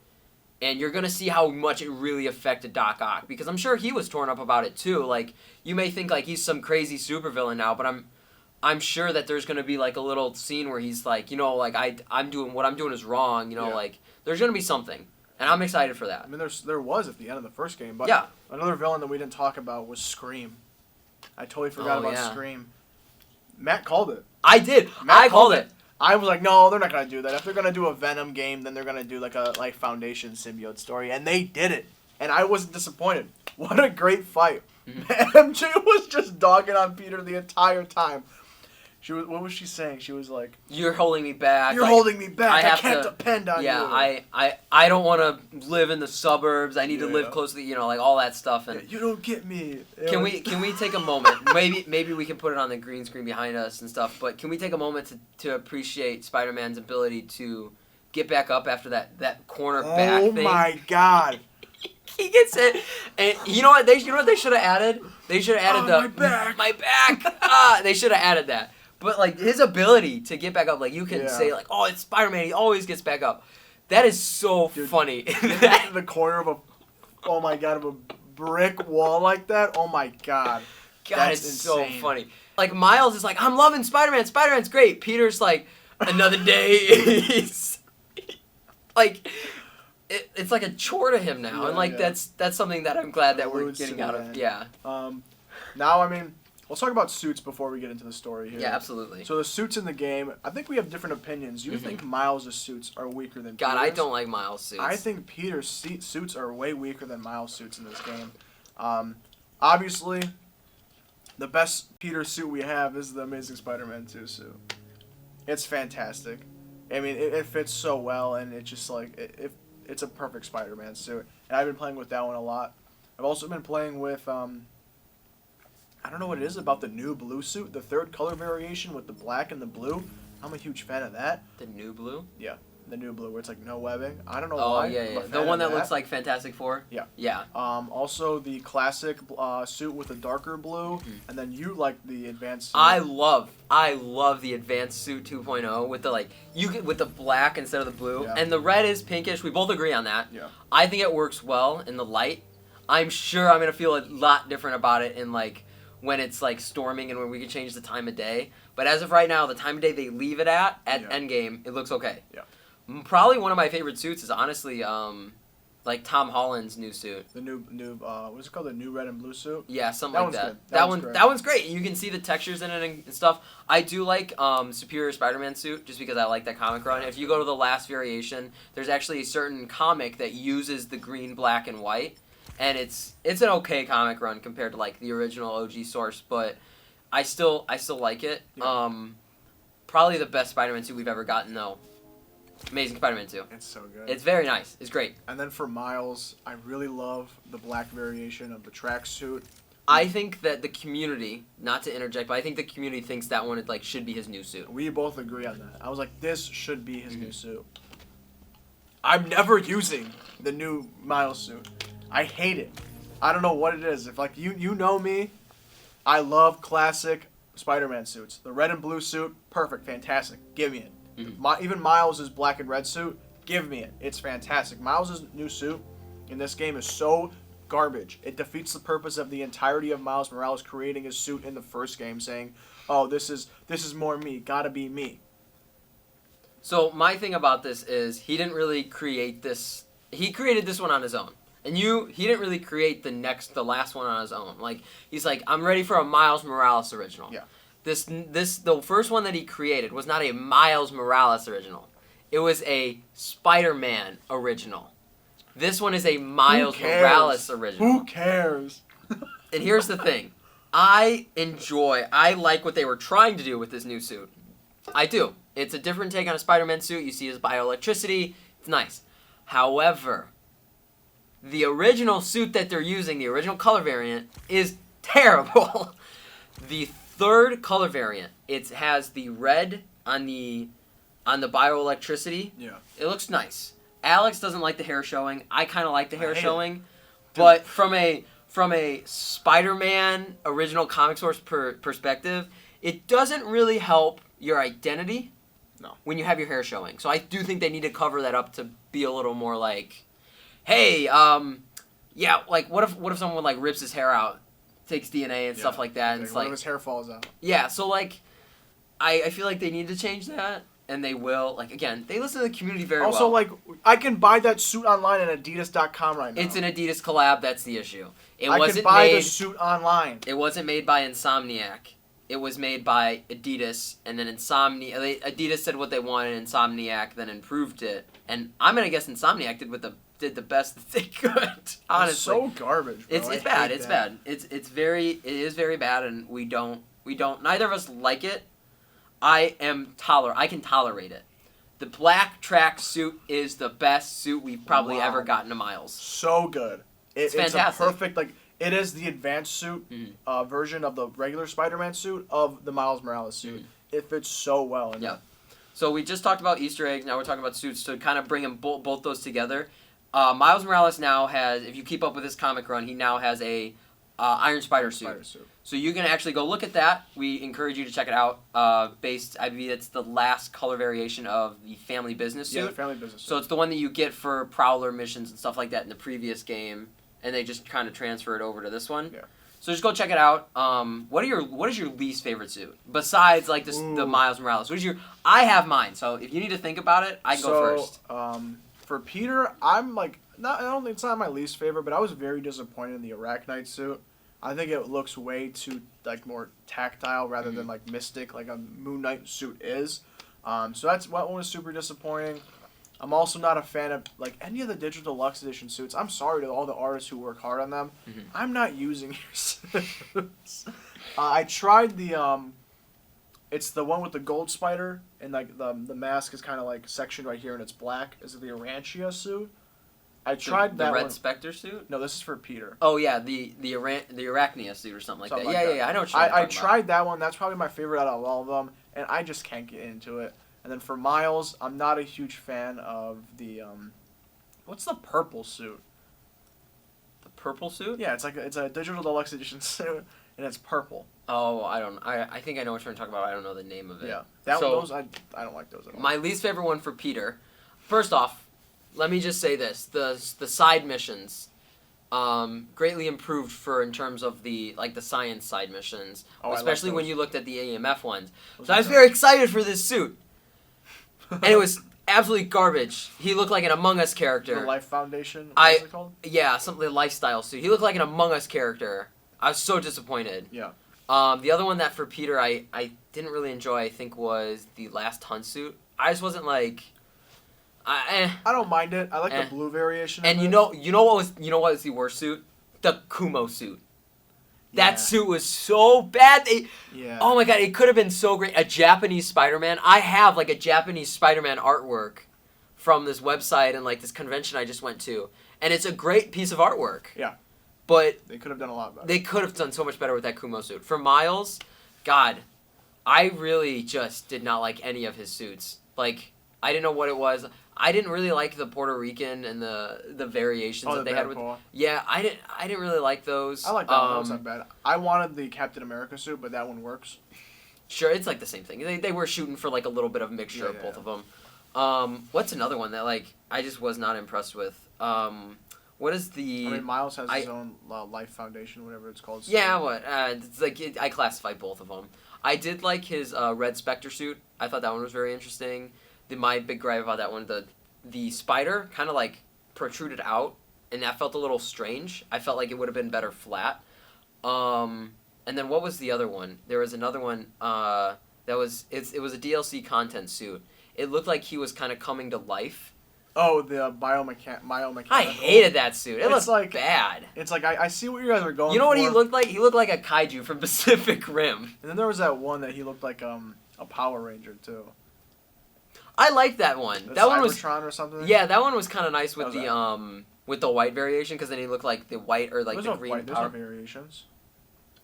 and you're gonna see how much it really affected Doc Ock, because I'm sure he was torn up about it too. Like, you may think like he's some crazy supervillain now, but I'm sure that there's gonna be like a little scene where he's like, you know, like I'm doing what I'm doing is wrong. You know, like there's gonna be something, and I'm excited for that. I mean, there was at the end of the first game, but Yeah. another villain that we didn't talk about was Scream. I totally forgot about Scream. Matt called it. I did. Matt I called it. I was like, no, they're not gonna do that. If they're gonna do a Venom game, then they're gonna do like a Foundation symbiote story, and they did it, and I wasn't disappointed. What a great fight! MJ was just dogging on Peter the entire time. What was she saying? She was like, "You're holding me back. You're like, holding me back. I can't to, depend on you." Yeah, I don't want to live in the suburbs. I need to live close to you know, like all that stuff. And you don't get me. Can we take a moment? Maybe we can put it on the green screen behind us and stuff. But can we take a moment to appreciate Spider-Man's ability to get back up after that corner back thing? Oh my God. He gets it, and you know what they should have added? They should have added my back. They should have added that. But like his ability to get back up, like you can say like, oh, it's Spider-Man. He always gets back up. That is so funny. In the corner of a brick wall like that. Oh my God. God, it's so funny. Like Miles is like, I'm loving Spider-Man. Spider-Man's great. Peter's like, another day. He's like. It's like a chore to him now, and like that's something that I'm glad that we're getting out of. Yeah. Now, I mean, let's talk about suits before we get into the story here. Yeah, absolutely. So the suits in the game, I think we have different opinions. You think Miles' suits are weaker than God, Peter's? I don't like Miles' suits. I think Peter's suits are way weaker than Miles' suits in this game. Obviously, the best Peter suit we have is the Amazing Spider-Man 2 suit. It's fantastic. I mean, it fits so well, and it's just like it's a perfect Spider-Man suit. And I've been playing with that one a lot. I've also been playing with, I don't know what it is about the new blue suit, the third color variation with the black and the blue. I'm a huge fan of that. The new blue? Yeah, the new blue where it's like no webbing. I don't know why. why. Oh, yeah. The one that looks like Fantastic Four? Yeah. Yeah. Also the classic suit with the darker blue, and then you like the advanced suit. I love the advanced suit 2.0 with the with the black instead of the blue, and the red is pinkish. We both agree on that. Yeah. I think it works well in the light. I'm sure I'm gonna feel a lot different about it in like when it's like storming and when we can change the time of day. But as of right now, the time of day they leave it at Endgame, it looks okay. Yeah. Probably one of my favorite suits is honestly like Tom Holland's new suit. The new what's it called? The new red and blue suit. Yeah, something like that. Good. That one's great. You can see the textures in it and stuff. I do like Superior Spider-Man suit just because I like that comic run. If you go to the last variation, there's actually a certain comic that uses the green, black, and white, and it's an okay comic run compared to like the original OG source, but I still like it. Yeah. Probably the best Spider-Man suit we've ever gotten though. Amazing Spider-Man 2. It's so good. It's very nice. It's great. And then for Miles, I really love the black variation of the tracksuit. I think that the community, not to interject, but I think the community thinks that one should be his new suit. We both agree on that. I was like, this should be his new suit. I'm never using the new Miles suit. I hate it. I don't know what it is. If like you know me, I love classic Spider-Man suits. The red and blue suit, perfect, fantastic. Give me it. Even Miles' black and red suit, give me it. It's fantastic. Miles' new suit in this game is so garbage. It defeats the purpose of the entirety of Miles Morales creating his suit in the first game, saying, "Oh, this is more me. Gotta be me." So my thing about this is he didn't really create this. He created this one on his own, and he didn't really create the last one on his own. Like he's like, I'm ready for a Miles Morales original. Yeah. The first one that he created was not a Miles Morales original. It was a Spider-Man original. This one is a Miles Morales original. Who cares? And here's the thing. I like what they were trying to do with this new suit. I do. It's a different take on a Spider-Man suit. You see his bioelectricity. It's nice. However, the original suit that they're using, the original color variant, is terrible. The third color variant, it has the red on the bioelectricity. Yeah. It looks nice. Alex doesn't like the hair showing. I kind of like the hair showing. It. But from a Spider-Man original comic source perspective, it doesn't really help your identity. No. When you have your hair showing. So I do think they need to cover that up to be a little more like, hey, yeah, like what if someone like rips his hair out, takes DNA and stuff like that, and like, it's one like of his hair falls out. Yeah, so like I feel like they need to change that, and they will. Like again, they listen to the community very well. Also, like I can buy that suit online at Adidas.com right now. It's an Adidas collab. That's the issue. I can buy the suit online. It wasn't made by Insomniac. It was made by Adidas, and then Adidas said what they wanted, Insomniac then improved it. And I'm gonna guess Insomniac did the best that they could. Honestly, it's so garbage, bro. It's bad. It's bad. It is very bad, and we don't. Neither of us like it. I can tolerate it. The black track suit is the best suit we've probably ever gotten to Miles. So good. It's fantastic. A perfect It is the advanced suit version of the regular Spider-Man suit of the Miles Morales suit. It fits so well. Yeah. So we just talked about Easter eggs. Now we're talking about suits to kind of bring them both those together. Miles Morales now has, if you keep up with his comic run, he now has a Iron Spider suit. So you can actually go look at that. We encourage you to check it out. It's the last color variation of the Family Business suit. Yeah, the Family Business suit. So it's the one that you get for Prowler missions and stuff like that in the previous game. And they just kind of transfer it over to this one. Yeah. So just go check it out. What is your least favorite suit besides like the Miles Morales? I have mine. So if you need to think about it, I can go first. For Peter, I'm like I don't think it's not my least favorite, but I was very disappointed in the Arachnite suit. I think it looks way too like more tactile rather than like mystic like a Moon Knight suit is. So that's what was super disappointing. I'm also not a fan of like any of the Digital Deluxe Edition suits. I'm sorry to all the artists who work hard on them. I'm not using your suits. I tried the it's the one with the gold spider and like the mask is kind of like sectioned right here and it's black. Is it the Arantia suit? I tried that the Red one. Spectre suit. No, this is for Peter. Oh yeah, the Arachnia suit or something like that. Yeah. I know what you're talking I about. tried that one. That's probably my favorite out of all of them, and I just can't get into it. And then for Miles, I'm not a huge fan of the what's the purple suit? The purple suit? Yeah, it's a Digital Deluxe Edition suit, and it's purple. Oh, I think I know what you're talking about. I don't know the name of it. Yeah, I don't like those at all. My least favorite one for Peter. First off, let me just say this: the side missions, greatly improved in terms of the science side missions, especially when you looked at the AMF ones. So I was very excited for this suit, and it was absolutely garbage. He looked like an Among Us character. The Life Foundation. What is it called? Yeah, something lifestyle suit. He looked like an Among Us character. I was so disappointed. Yeah. The other one that for Peter I didn't really enjoy, I think, was the last Hunt suit. I just wasn't like. I don't mind it. I like the blue variation. And you know what was the worst suit? The Kumo suit. That suit was so bad. Oh my god, it could have been so great. A Japanese Spider-Man. I have like a Japanese Spider-Man artwork from this website and like this convention I just went to, and it's a great piece of artwork. Yeah. But they could have done a lot better. They could have done so much better with that Kumo suit. For Miles, God, I really just did not like any of his suits. Like, I didn't know what it was. I didn't really like the Puerto Rican and the variations that they had with. Yeah, I didn't really like those. I like that one. That was not bad. I wanted the Captain America suit, but that one works. Sure, it's like the same thing. They were shooting for like a little bit of mixture of both of them. What's another one that like I just was not impressed with? What is the? I mean, Miles has his own Life Foundation, whatever it's called. Yeah, what? It's like I classified both of them. I did like his Red Spectre suit. I thought that one was very interesting. My big gripe about that one, the spider kind of like protruded out, and that felt a little strange. I felt like it would have been better flat. And then what was the other one? There was another one that was it was a DLC content suit. It looked like he was kind of coming to life. Oh, the biomechanical. I hated that suit. It looked like bad. It's like I see what you guys are going for. You know what he looked like? He looked like a kaiju from Pacific Rim. And then there was that one that he looked like a Power Ranger too. I liked that one. That one was Cybertron or something. Yeah, that one was kind of nice with that? with the white variation because then he looked like the white or like there's the no green white, power. There's no variations.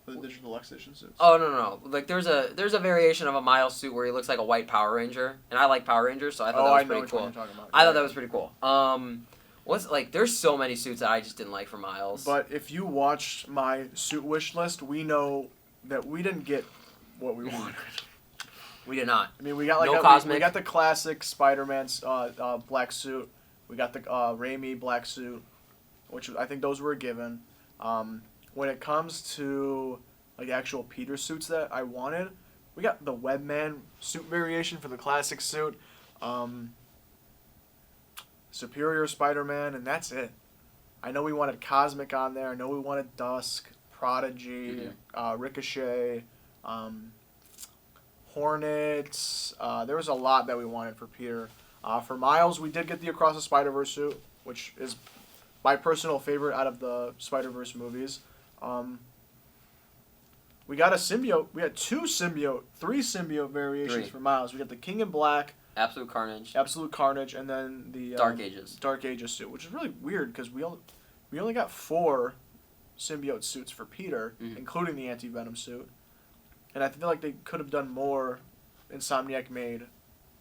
For the digital X edition suits. Oh no. Like there's a variation of a Miles suit where he looks like a white Power Ranger, and I like Power Rangers, so I thought that was pretty cool. I thought that was pretty cool. What's like there's so many suits that I just didn't like for Miles. But if you watched my suit wish list, we know that we didn't get what we wanted. We did not. I mean, we got like No cosmic. We got the classic Spider-Man's black suit. We got the Raimi black suit, which I think those were given. When it comes to like actual Peter suits that I wanted, we got the Webman suit variation for the classic suit, Superior Spider-Man, and that's it. I know we wanted Cosmic on there. I know we wanted Dusk, Prodigy, Ricochet, Hornets. There was a lot that we wanted for Peter. For Miles, we did get the Across the Spider-Verse suit, which is my personal favorite out of the Spider-Verse movies. We got a symbiote. We had three symbiote variations for Miles. We got the King in Black, Absolute Carnage, and then the Dark Ages suit, which is really weird because we only got 4 symbiote suits for Peter, including the Anti-Venom suit. And I feel like they could have done more Insomniac made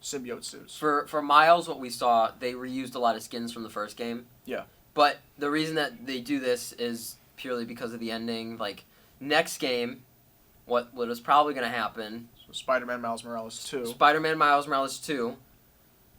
symbiote suits. For Miles, what we saw, they reused a lot of skins from the first game. Yeah. But the reason that they do this is purely because of the ending. Like, next game, what is probably going to happen... So Spider-Man Miles Morales 2. Spider-Man Miles Morales 2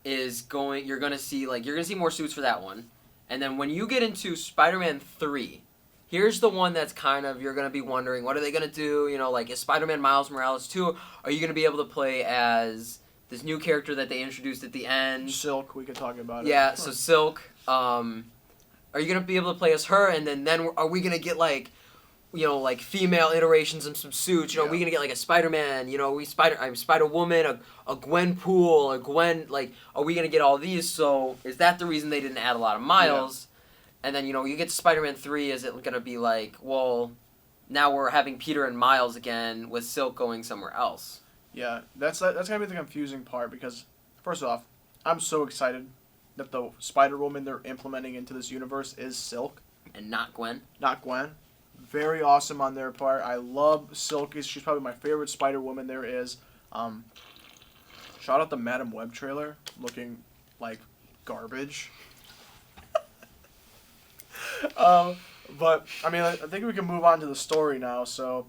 is going... You're going to see more suits for that one. And then when you get into Spider-Man 3... Here's the one that's kind of, you're going to be wondering, what are they going to do? You know, like, is Spider-Man Miles Morales 2, are you going to be able to play as this new character that they introduced at the end? Silk, we could talk about it. Yeah, so Silk. Are you going to be able to play as her? And then are we going to get, like, you know, like, female iterations of some suits? You know, are we going to get, like, a Spider-Man, you know, Spider-Woman, a Gwenpool, a Gwen, like, are we going to get all these? So is that the reason they didn't add a lot of Miles? Yeah. And then, you know, you get to Spider-Man 3, is it going to be like, well, now we're having Peter and Miles again with Silk going somewhere else? Yeah, that's going to be the confusing part because, first off, I'm so excited that the Spider-Woman they're implementing into this universe is Silk. And not Gwen. Not Gwen. Very awesome on their part. I love Silk. She's probably my favorite Spider-Woman there is. Shout out the Madam Web trailer, looking like garbage. But I mean, I think we can move on to the story now. So,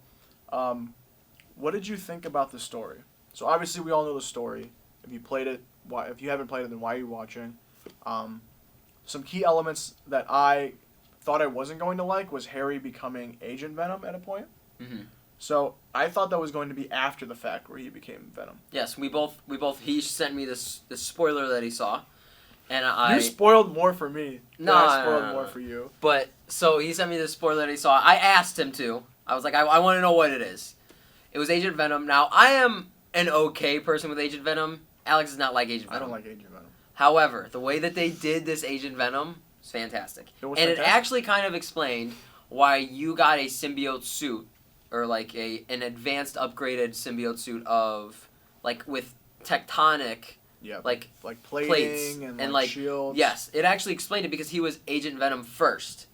what did you think about the story? So obviously we all know the story. If you played it, if you haven't played it, then why are you watching? Some key elements that I thought I wasn't going to like was Harry becoming Agent Venom at a point. Mm-hmm. So I thought that was going to be after the fact where he became Venom. Yes, we both. He sent me this spoiler that he saw. And You spoiled more for me. No, I spoiled more for you. But, so he sent me this spoiler that he saw. I asked him to. I was like, I want to know what it is. It was Agent Venom. Now, I am an okay person with Agent Venom. Alex does not like Agent Venom. I don't like Agent Venom. However, the way that they did this Agent Venom was fantastic. It actually kind of explained why you got a symbiote suit, or like an advanced upgraded symbiote suit of, like, with tectonic... Yeah, like plates and like shields. Yes, it actually explained it because he was Agent Venom first,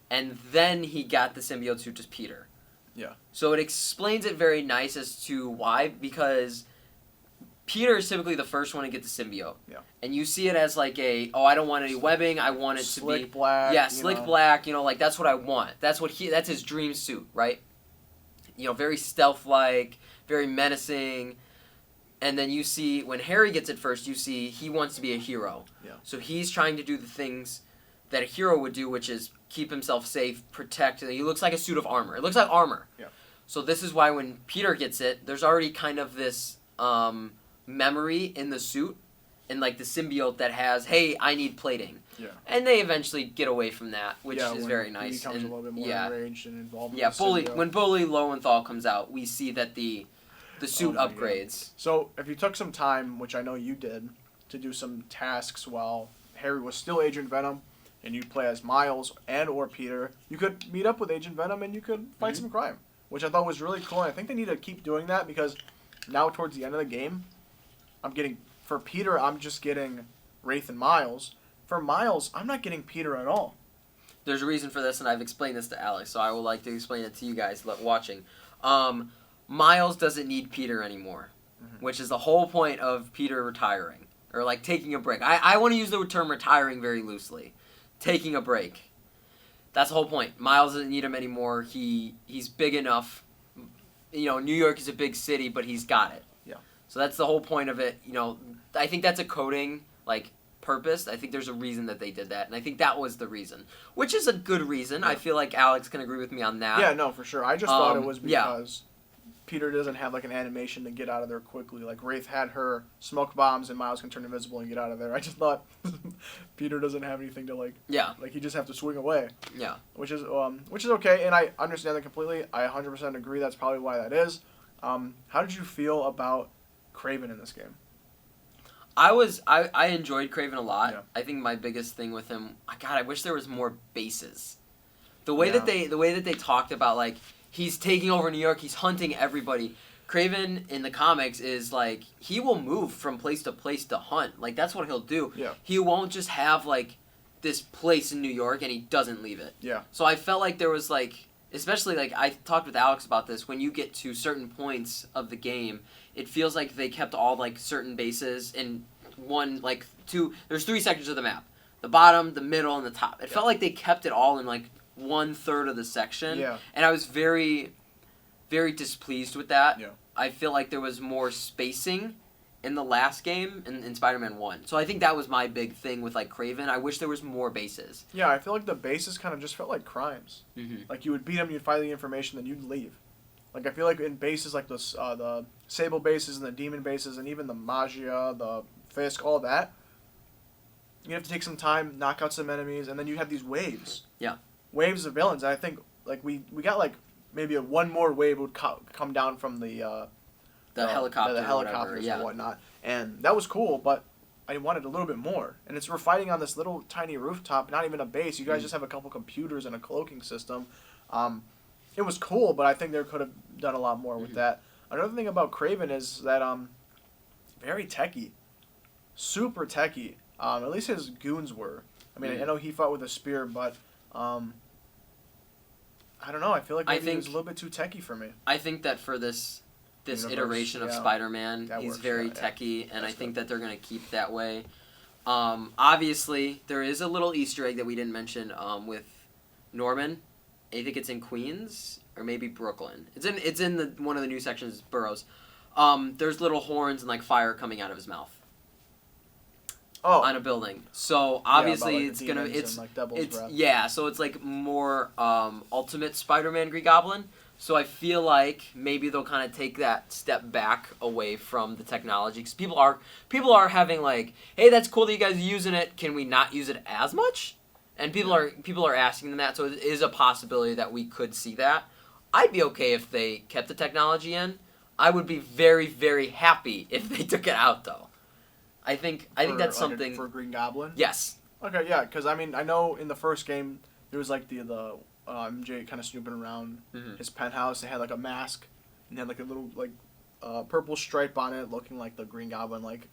and then he got the symbiote suit as Peter. Yeah. So it explains it very nice as to why, because Peter is typically the first one to get the symbiote. Yeah. And you see it as like I don't want any webbing, I want it to be slick black. Yeah, slick black, you know, like that's what I want. That's his dream suit, right? You know, very stealth-like, very menacing. And then you see, when Harry gets it first, you see he wants to be a hero. Yeah. So he's trying to do the things that a hero would do, which is keep himself safe, protect. He looks like a suit of armor. It looks like armor. Yeah. So this is why when Peter gets it, there's already kind of this memory in the suit and like the symbiote that has, hey, I need plating. Yeah. And they eventually get away from that, which is when very nice. He becomes and, a little bit more enraged and involved. Yeah, with the symbiote. when Bully Lowenthal comes out, we see that the suit Oh my upgrades. God. So if you took some time, which I know you did, to do some tasks while Harry was still Agent Venom, and you play as Miles or Peter, you could meet up with Agent Venom and you could fight some crime, which I thought was really cool. And I think they need to keep doing that because now towards the end of the game, for Peter, I'm just getting Wraith and Miles. For Miles, I'm not getting Peter at all. There's a reason for this, and I've explained this to Alex, so I would like to explain it to you guys watching. Miles doesn't need Peter anymore, which is the whole point of Peter retiring, or like taking a break. I want to use the term retiring very loosely. Taking a break. That's the whole point. Miles doesn't need him anymore. He's big enough. You know, New York is a big city, but he's got it. Yeah. So that's the whole point of it. You know, I think that's a coding, like, purpose. I think there's a reason that they did that, and I think that was the reason, which is a good reason. Yeah. I feel like Alex can agree with me on that. Yeah, no, for sure. I just thought it was yeah. because Peter doesn't have like an animation to get out of there quickly. Like Wraith had her smoke bombs, and Miles can turn invisible and get out of there. I just thought Peter doesn't have anything to like. Yeah. Like he just have to swing away. Yeah. Which is okay, and I understand that completely. I 100% agree. That's probably why that is. How did you feel about Kraven in this game? I enjoyed Kraven a lot. Yeah. I think my biggest thing with him, God, I wish there was more bases. The way that they talked about, like, he's taking over New York, he's hunting everybody. Kraven in the comics is like, he will move from place to hunt. Like, that's what he'll do. Yeah. He won't just have like this place in New York and he doesn't leave it. Yeah. So I felt like there was like, especially like I talked with Alex about this, when you get to certain points of the game, it feels like they kept all like certain bases in there's 3 sections of the map. The bottom, the middle, and the top. It felt like they kept it all in like 1/3 of the section. Yeah. And I was very, very displeased with that. Yeah. I feel like there was more spacing in the last game in Spider-Man 1. So I think that was my big thing with like Kraven. I wish there was more bases. Yeah, I feel like the bases kind of just felt like crimes. Mm-hmm. Like you would beat them, you'd find the information, then you'd leave. Like I feel like in bases like the Sable bases and the Demon bases and even the Magia, the Fisk, all that, you have to take some time, knock out some enemies, and then you have these waves. Yeah. Waves of villains. And I think like we got like maybe one more wave would come down from the helicopter, the helicopters yeah. and whatnot, and that was cool. But I wanted a little bit more. And we're fighting on this little tiny rooftop, not even a base. You guys just have a couple computers and a cloaking system. It was cool, but I think they could have done a lot more with that. Another thing about Kraven is that very techie, super techie. At least his goons were. I mean, I know he fought with a spear, but I don't know. I feel like maybe he was a little bit too techie for me. I think that for this Universe, iteration of Spider-Man, he's very techie, and I think that they're going to keep that way. Obviously, there is a little Easter egg that we didn't mention with Norman. I think it's in Queens or maybe Brooklyn. It's in one of the new sections, boroughs. There's little horns and like fire coming out of his mouth. Oh. On a building. So obviously it's gonna so it's like more Ultimate Spider-Man Green Goblin. So I feel like maybe they'll kind of take that step back away from the technology, because people are having like, hey, that's cool that you guys are using it. Can we not use it as much? And people are asking them that. So it is a possibility that we could see that. I'd be okay if they kept the technology in. I would be very, very happy if they took it out though. I think that's something for Green Goblin. Yes. Okay, yeah, because I mean I know in the first game there was like the MJ kind of snooping around his penthouse. They had like a mask and had like a little like purple stripe on it, looking like the Green Goblin like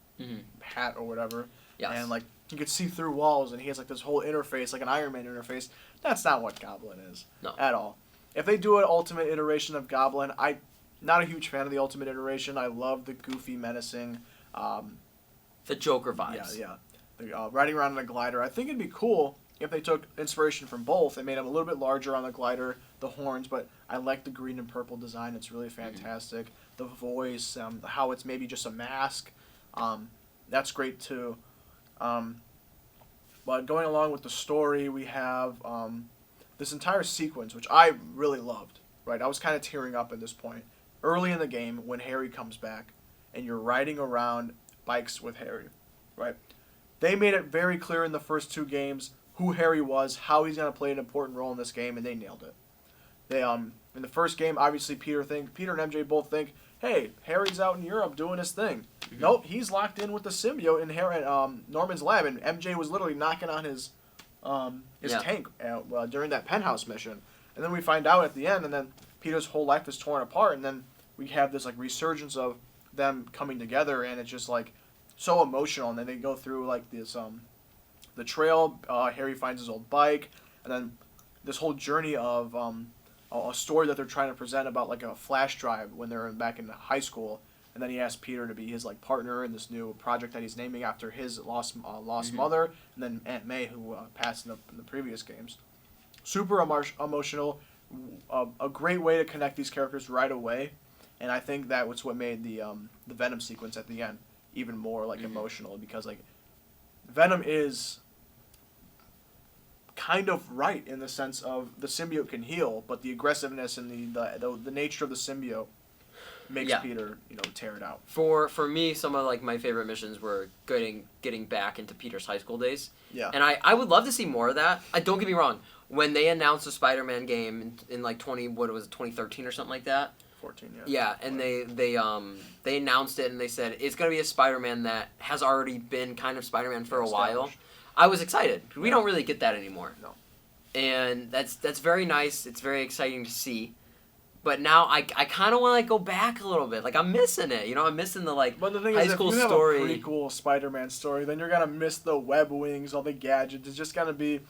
hat or whatever. Yes. And like you could see through walls, and he has like this whole interface, like an Iron Man interface. That's not what Goblin is at all. If they do an ultimate iteration of Goblin, I'm not a huge fan of the ultimate iteration. I love the goofy, menacing. The Joker vibes. Yeah. The, riding around in a glider. I think it'd be cool if they took inspiration from both and made him a little bit larger on the glider, the horns, but I like the green and purple design. It's really fantastic. The voice, how it's maybe just a mask, that's great too. But going along with the story, we have this entire sequence, which I really loved. Right, I was kind of tearing up at this point. Early in the game, when Harry comes back, and you're riding around bikes with Harry, right? They made it very clear in the first 2 games who Harry was, how he's going to play an important role in this game, and they nailed it. They in the first game, obviously Peter and MJ both think, hey, Harry's out in Europe doing his thing. Mm-hmm. Nope, he's locked in with the symbiote in Norman's lab, and MJ was literally knocking on his tank during that penthouse mission. And then we find out at the end, and then Peter's whole life is torn apart, and then we have this like resurgence of them coming together, and it's just like so emotional. And then they go through like this the trail. Harry finds his old bike, and then this whole journey of a story that they're trying to present about like a flash drive when they're back in high school. And then he asks Peter to be his like partner in this new project that he's naming after his lost mother, and then Aunt May, who passed in the previous games. Super emotional, a great way to connect these characters right away, and I think that was what made the Venom sequence at the end even more like emotional, because like Venom is kind of right in the sense of the symbiote can heal, but the aggressiveness and the nature of the symbiote makes Peter, tear it out. For me, some of like my favorite missions were getting back into Peter's high school days. Yeah. And I would love to see more of that. Don't get me wrong. When they announced a Spider-Man game in like 2013 or something like that. 14, yeah. Yeah, and they announced it and they said it's gonna be a Spider-Man that has already been kind of Spider-Man for a while. I was excited. We don't really get that anymore. No. And that's very nice. It's very exciting to see. But now I kind of want to like go back a little bit. Like I'm missing it. I'm missing the like but the thing high is, school if you story. have a prequel Spider-Man story, then you're gonna miss the web wings, all the gadgets. It's just gonna be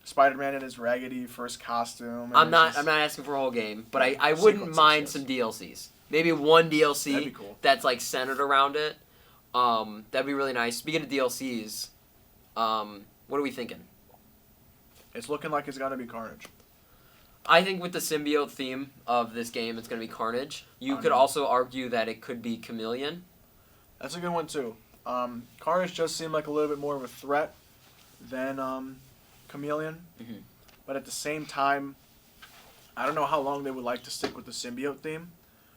Spider-Man in his raggedy first costume. I'm not asking for a whole game, but I wouldn't mind some DLCs. Maybe one DLC that'd be cool. That's like centered around it. That'd be really nice. Speaking of DLCs, what are we thinking? It's looking like it's gonna be Carnage. I think with the symbiote theme of this game, it's going to be Carnage. You could also argue that it could be Chameleon. That's a good one, too. Carnage does seem like a little bit more of a threat than Chameleon. Mm-hmm. But at the same time, I don't know how long they would like to stick with the symbiote theme.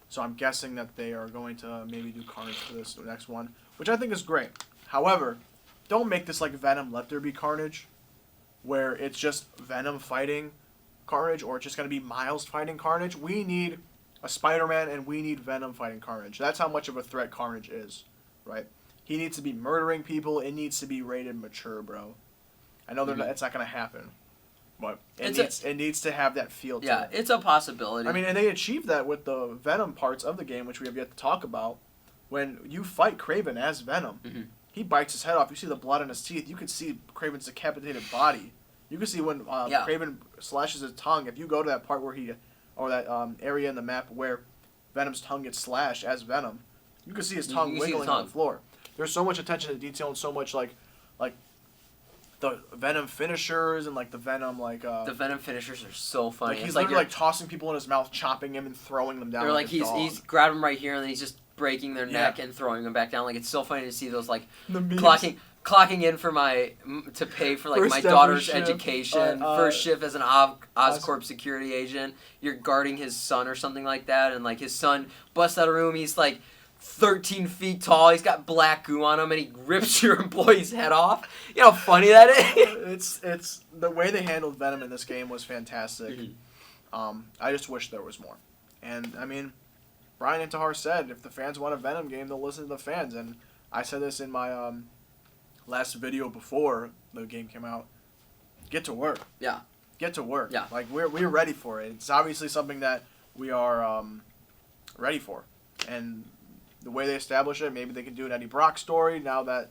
So I'm guessing that they are going to maybe do Carnage for this next one, which I think is great. However, don't make this like Venom, Let There Be Carnage, where it's just Venom fighting Carnage, or it's just going to be Miles fighting Carnage. We need a Spider-Man and we need Venom fighting Carnage. That's how much of a threat Carnage is, right? He needs to be murdering people. It needs to be rated mature, bro. I know it's not going to happen, but it needs to have that feel to it. Yeah, it's a possibility. I mean, and they achieved that with the Venom parts of the game, which we have yet to talk about. When you fight Kraven as Venom, he bites his head off. You see the blood on his teeth. You can see Kraven's decapitated body. You can see when Kraven slashes his tongue. If you go to that part where that area in the map where Venom's tongue gets slashed as Venom, you can see his tongue wiggling on the floor. There's so much attention to detail and so much like the Venom finishers and like the Venom the Venom finishers are so funny. Like he's literally like tossing people in his mouth, chopping him and throwing them down. They're like he's grabbing them right here and then he's just breaking their neck and throwing them back down. Like it's so funny to see those like clocking in for to pay for like my daughter's education, first shift as an Oscorp security agent. You're guarding his son or something like that, and like his son busts out of a room. He's like 13 feet tall. He's got black goo on him, and he rips your employee's head off. You know how funny that is? It's the way they handled Venom in this game was fantastic. I just wish there was more. And I mean, Brian Intihar said if the fans want a Venom game, they'll listen to the fans. And I said this in my last video before the game came out. Get to work. Yeah. Get to work. Yeah. Like we're ready for it. It's obviously something that we are ready for. And the way they establish it, maybe they can do an Eddie Brock story now that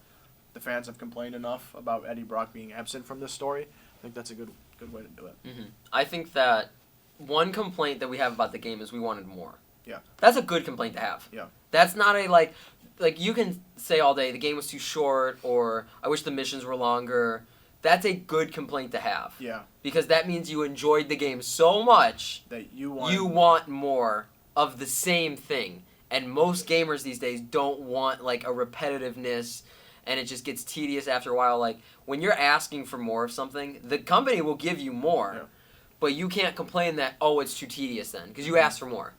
the fans have complained enough about Eddie Brock being absent from this story. I think that's a good way to do it. I think that one complaint that we have about the game is we wanted more. Yeah. That's a good complaint to have. Yeah. That's not a like you can say all day the game was too short or I wish the missions were longer. That's a good complaint to have. Yeah. Because that means you enjoyed the game so much that you want more of the same thing. And most gamers these days don't want like a repetitiveness and it just gets tedious after a while. Like when you're asking for more of something, the company will give you more. Yeah. But you can't complain that, oh, it's too tedious then, because you asked for more.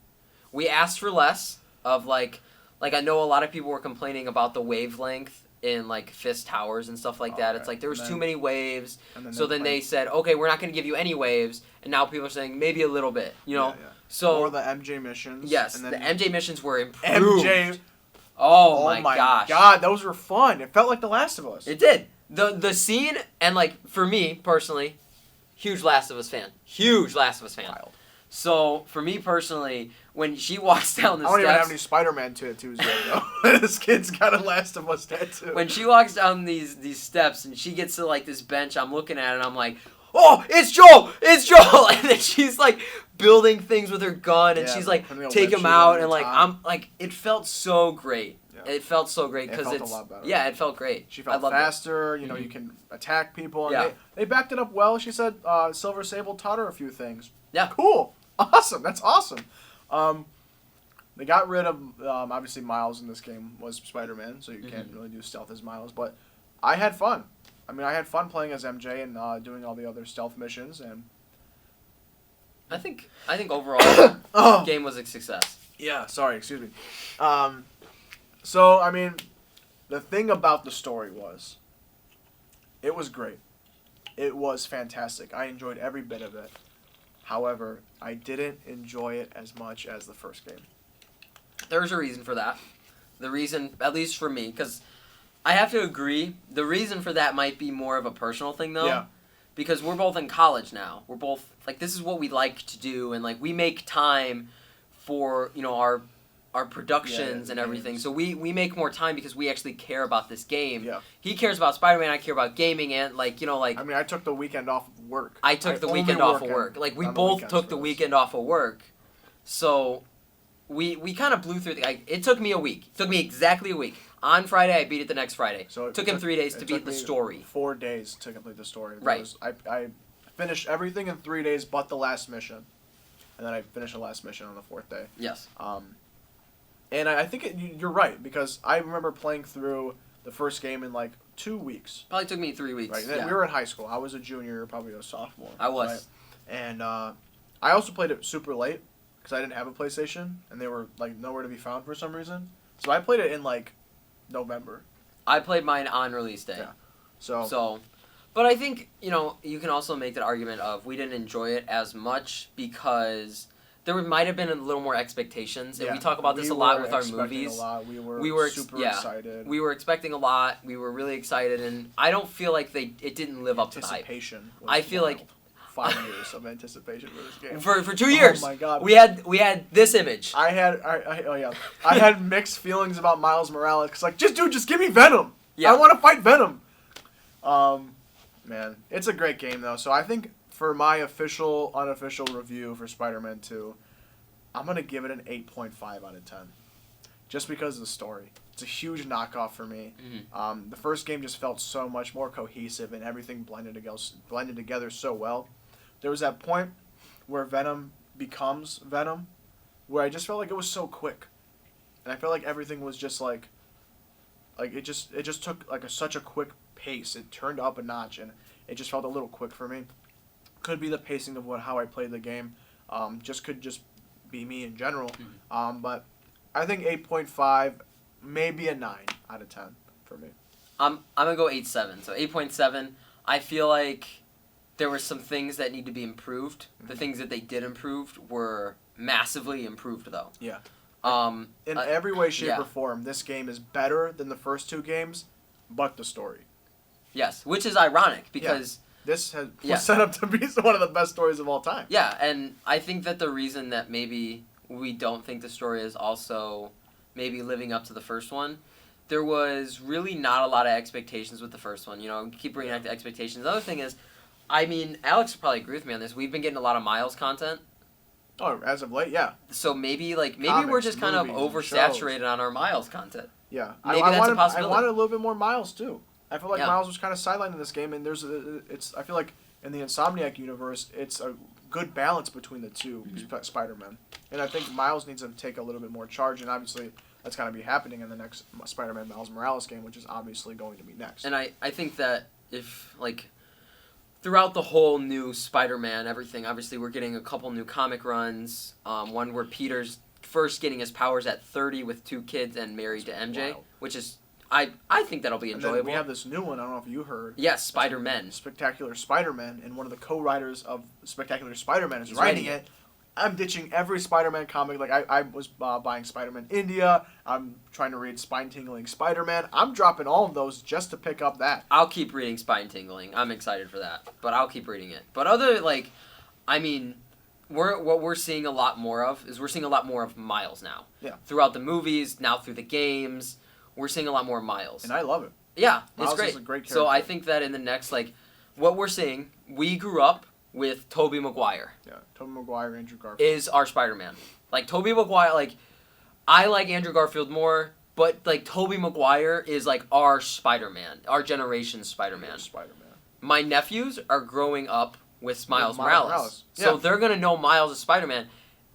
We asked for less of like I know a lot of people were complaining about the wavelength in like Fist Towers and stuff like that. Okay. It's like there was And too then- many waves. And So then they said, okay, we're not going to give you any waves, and now people are saying maybe a little bit, you know. Yeah. So or the MJ missions. yes, and the then MJ missions were improved. MJ. Oh my gosh. God, those were fun. It felt like The Last of Us. It did. The scene, and like for me personally, huge Last of Us fan. Huge Last of Us fan. Wild. So for me personally, when she walks down the I don't even have steps, any Spider-Man tattoos yet, though. This kid's got a Last of Us tattoo. when she walks down these steps and she gets to like this bench, I'm looking at it and I'm like, oh, it's Joel! It's Joel! And then she's like building things with her gun and Yeah, she's like, putting a take web him shooter out on and the like, top. I'm like, it felt so great. Yeah. It felt so great It because felt a it's lot better. yeah, it felt great. She I felt loved it. faster. You know, Mhm. you can attack people. And Yeah. they backed it up well. She said Silver Sable taught her a few things. Yeah. Cool. Awesome. That's awesome. They got rid of, obviously, Miles in this game was Spider-Man, so you can't really do stealth as Miles. But I had fun. I mean, I had fun playing as MJ and doing all the other stealth missions. And I think overall oh, game was a success. yeah. Sorry. Excuse me. So I mean, the thing about the story was, it was great. It was fantastic. I enjoyed every bit of it. However, I didn't enjoy it as much as the first game. There's a reason for that. The reason, at least for me, because I have to agree, the reason for that might be more of a personal thing, though. Yeah. Because we're both in college now. We're both, like, this is what we like to do, and, like, we make time for, you know, our productions Yeah, and everything. games. So we make more time because we actually care about this game. Yeah. He cares about Spider-Man, I care about gaming, and, like, you know, like, I mean, I took the weekend off of work. I took the only weekend off work of work. Like, we on the both weekends took for the this. weekend off of work. So we kind of blew through the... it took me a week. It took me exactly a week. On Friday, I beat it the next Friday. So it took him 3 days to beat the story. 4 days to complete the story. Right. I finished everything in 3 days but the last mission. And then I finished the last mission on the 4th day. Yes. And I think you're right, because I remember playing through the first game in like 2 weeks. Probably took me 3 weeks. Right. And then Yeah. we were in high school. I was a junior, probably a sophomore. I was. Right? And I also played it super late because I didn't have a PlayStation, and they were like nowhere to be found for some reason. So I played it in like November. I played mine on release day. Yeah. So But I think, you know, you can also make that argument of we didn't enjoy it as much because there might have been a little more expectations. And yeah, we talk about this a lot with our movies. A lot. We We were were super yeah. excited. We were expecting a lot. We were really excited, and I don't feel like it didn't live up to the hype. Anticipation. I feel like 5 years of anticipation for this game. For 2 years. Oh my god. We had this image. I had mixed feelings about Miles Morales because like just give me Venom. Yeah. I want to fight Venom. Man, it's a great game though. So I think for my official unofficial review for Spider-Man 2, I'm gonna give it an 8.5 out of 10, just because of the story. It's a huge knockoff for me. Mm-hmm. The first game just felt so much more cohesive and everything blended together so well. There was that point where Venom becomes Venom, where I just felt like it was so quick, and I felt like everything was just like it just took like such a quick pace. It turned up a notch, and it just felt a little quick for me. Could be the pacing of how I played the game. Could just be me in general. Mm-hmm. But I think 8.5, maybe a 9 out of 10 for me. I'm gonna go 8.7. So 8.7. I feel like there were some things that need to be improved. The things that they did improve were massively improved, though. Yeah. In Every way, shape, yeah. or form, this game is better than the first 2 games, but the story. Yes, which is ironic because This was Yeah. set up to be one of the best stories of all time. yeah, and I think that the reason that maybe we don't think the story is also maybe living up to the first one, there was really not a lot of expectations with the first one. You know, keep bringing back the expectations. The other thing is, I mean, Alex would probably agree with me on this. We've been getting a lot of Miles content. Oh, as of late, yeah. So maybe we're Comics, just kind of movies, and oversaturated on our Miles content. Yeah. Maybe I that's a wanted, possibility. I wanted a little bit more Miles, too. I feel like Yeah. Miles was kind of sidelined in this game, and I feel like in the Insomniac universe, it's a good balance between the two Spider-Men. And I think Miles needs to take a little bit more charge, and obviously that's going to be happening in the next Spider-Man Miles Morales game, which is obviously going to be next. And I think that if, throughout the whole new Spider-Man, everything, obviously we're getting a couple new comic runs. One where Peter's first getting his powers at 30 with 2 kids and married to MJ, wild. which is I think that'll be And then enjoyable. we have this new one. I don't know if you heard. Yes, Spider-Man. Spectacular Spider-Man, and one of the co-writers of Spectacular Spider-Man is He's writing writing it. I'm ditching every Spider-Man comic. Like, I was buying Spider-Man India. I'm trying to read Spine-Tingling Spider-Man. I'm dropping all of those just to pick up that. I'll keep reading Spine Tingling. I'm excited for that. But I'll keep reading it. But what we're seeing a lot more of is we're seeing a lot more of Miles now. Yeah. Throughout the movies, now through the games, we're seeing a lot more Miles. And I love it. Yeah, Miles it's great. is a great So character. I think that in the next, what we're seeing, we grew up with Tobey Maguire Yeah, Tobey Maguire, Andrew Garfield. is our Spider-Man. Tobey Maguire, I like Andrew Garfield more, but, Tobey Maguire is, our Spider-Man, our generation's Spider-Man. Spider-Man. My nephews are growing up with Miles Miles Morales. Yeah. So they're going to know Miles as Spider-Man.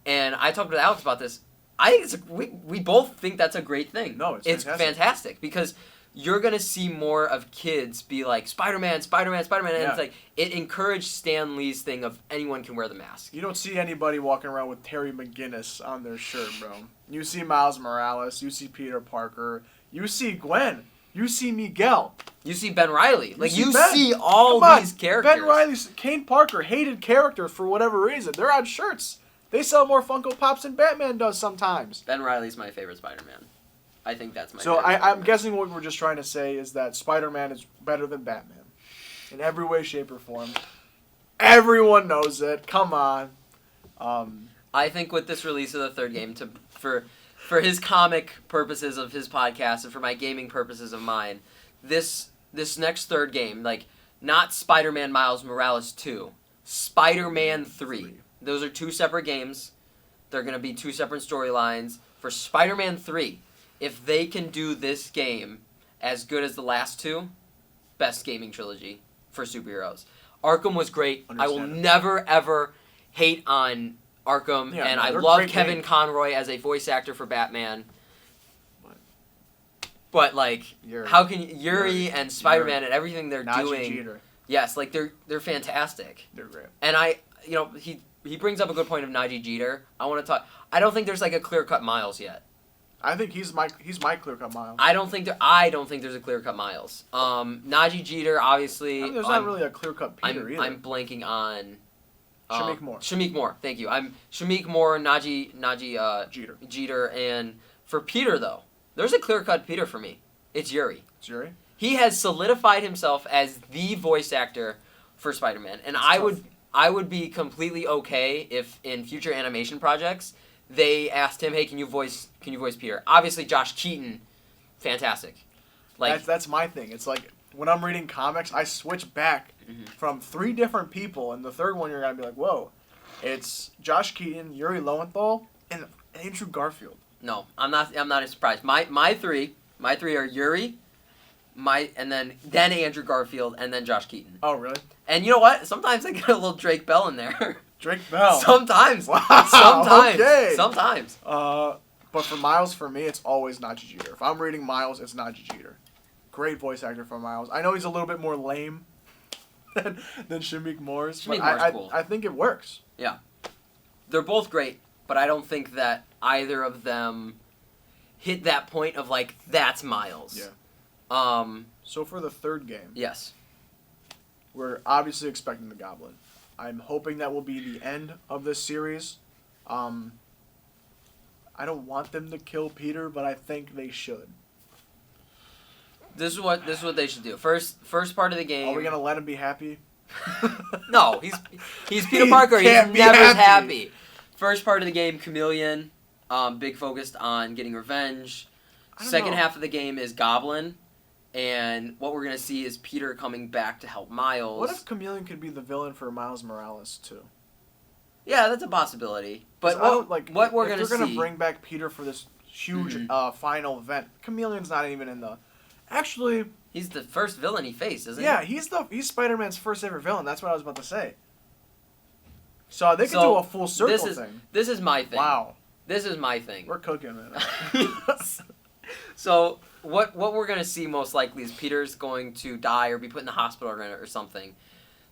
And I talked with Alex about this. I think we both think that's a great thing. No, it's fantastic because you're going to see more of kids be like, Spider-Man, Spider-Man, Spider-Man. And Yeah. it's it encouraged Stan Lee's thing of anyone can wear the mask. You don't see anybody walking around with Terry McGinnis on their shirt, bro. You see Miles Morales. You see Peter Parker. You see Gwen. You see Miguel. You see Ben Riley. You Ben. see all Come on. these characters. Ben Riley's Kane Parker, hated character for whatever reason. They're on shirts. They sell more Funko Pops than Batman does sometimes. Ben Riley's my favorite Spider-Man. I think that's my So favorite I'm Spider-Man. guessing what we're just trying to say is that Spider-Man is better than Batman. In every way, shape, or form. Everyone knows it. Come on. I think with this release of the third game, for his comic purposes of his podcast and for my gaming purposes of mine, this next third game, not Spider-Man Miles Morales 2, Spider-Man 3. Those are two separate games. They're going to be two separate storylines. For Spider-Man 3, if they can do this game as good as the last two, best gaming trilogy for superheroes. Arkham was great. I will never, ever hate on Arkham, Yeah, and no, I they're love great Kevin games. Conroy as a voice actor for Batman. But Yuri. how can Yuri and Spider-Man and everything they're Najee doing? Jeter. Yes, they're fantastic. They're great. And he brings up a good point of Najee Jeter. I want to talk. I don't think there's a clear-cut Miles yet. I think he's my clear-cut Miles. I don't think there's a clear-cut Miles. Najee Jeter, obviously. I mean, there's not really a clear-cut Peter either. I'm blanking on. Shameik Moore. Shameik Moore, thank you. I'm Shameik Moore, Najee Jeter, and for Peter though, there's a clear-cut Peter for me. It's Yuri. It's Yuri? He has solidified himself as the voice actor for Spider-Man, and I would be completely okay if in future animation projects they asked him, "Hey, can you voice Peter?" Obviously, Josh Keaton, fantastic. That's my thing. It's when I'm reading comics, I switch back from three different people, and the third one you're gonna be like, "Whoa!" It's Josh Keaton, Yuri Lowenthal, and Andrew Garfield. No, I'm not surprised. My three are Yuri, and then Andrew Garfield, and then Josh Keaton. Oh, really? And you know what? Sometimes I get a little Drake Bell in there. Drake Bell. Sometimes. Wow. Sometimes. Okay. Sometimes. But for Miles, for me, it's always Najee Jeter. If I'm reading Miles, it's Najee Jeter. Great voice actor for Miles. I know he's a little bit more lame than Shameik Moore's, but Moore's cool. I think it works. Yeah. They're both great, but I don't think that either of them hit that point of that's Miles. Yeah. So for the third game, Yes. we're obviously expecting the Goblin. I'm hoping that will be the end of this series. I don't want them to kill Peter, but I think they should. This is what they should do. First part of the game. Are we gonna let him be happy? No, he's Peter He Parker. He's can't be never happy. happy. First part of the game, Chameleon, big focused on getting revenge. Second half of the game is Goblin, and what we're gonna see is Peter coming back to help Miles. What if Chameleon could be the villain for Miles Morales too? Yeah, that's a possibility. But what we're gonna see? They're gonna bring back Peter for this huge final event. Chameleon's not even in the. Actually, he's the first villain he faced, isn't he? yeah, he's Spider-Man's first ever villain. That's what I was about to say. So they could do a full circle thing. This is my thing. Wow, This is my thing. we're cooking it. So what we're gonna see most likely is Peter's going to die or be put in the hospital or something.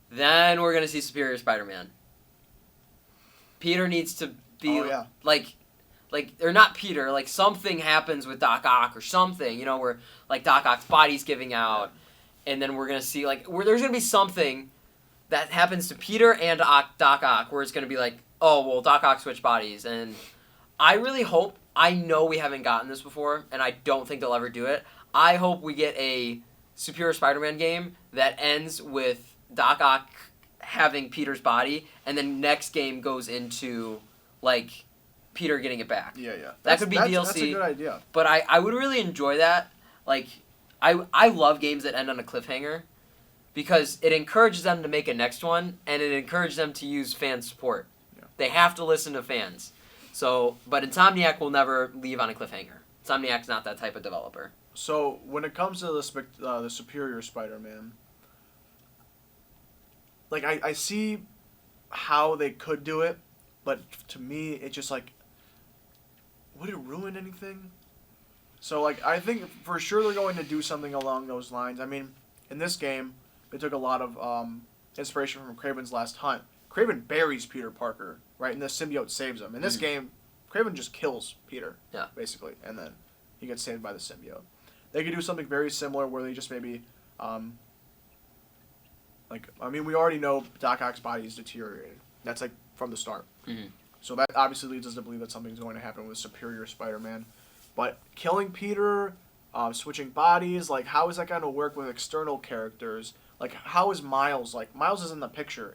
Then we're gonna see Superior Spider-Man. Peter needs to be or not Peter, like something happens with Doc Ock or something, you know, where like Doc Ock's body's giving out, and then we're gonna see like where there's gonna be something that happens to Peter and Doc Ock where it's gonna be like, oh well, Doc Ock switched bodies, and I really hope. I know we haven't gotten this before, and I don't think they'll ever do it. I hope we get a Superior Spider-Man game that ends with Doc Ock having Peter's body, and then next game goes into like Peter getting it back. Yeah. That could be DLC. That's a good idea. But I would really enjoy that. Like, I love games that end on a cliffhanger because it encourages them to make a next one, and it encourages them to use fan support. Yeah. They have to listen to fans. So, but Insomniac will never leave on a cliffhanger. Insomniac's not that type of developer. So when it comes to the Superior Spider-Man, like I see how they could do it, but to me it just like, would it ruin anything? So like I think for sure they're going to do something along those lines. I mean, in this game, they took a lot of inspiration from Kraven's Last Hunt. Kraven buries Peter Parker, right, and the symbiote saves him. In this game, Kraven just kills Peter, basically, and then he gets saved by the symbiote. They could do something very similar where they just maybe, we already know Doc Ock's body is deteriorating. That's like from the start. Mm-hmm. So that obviously leads us to believe that something's going to happen with Superior Spider-Man. But killing Peter, switching bodies, like how is that going to work with external characters? Like how is Miles? Like Miles isn't in the picture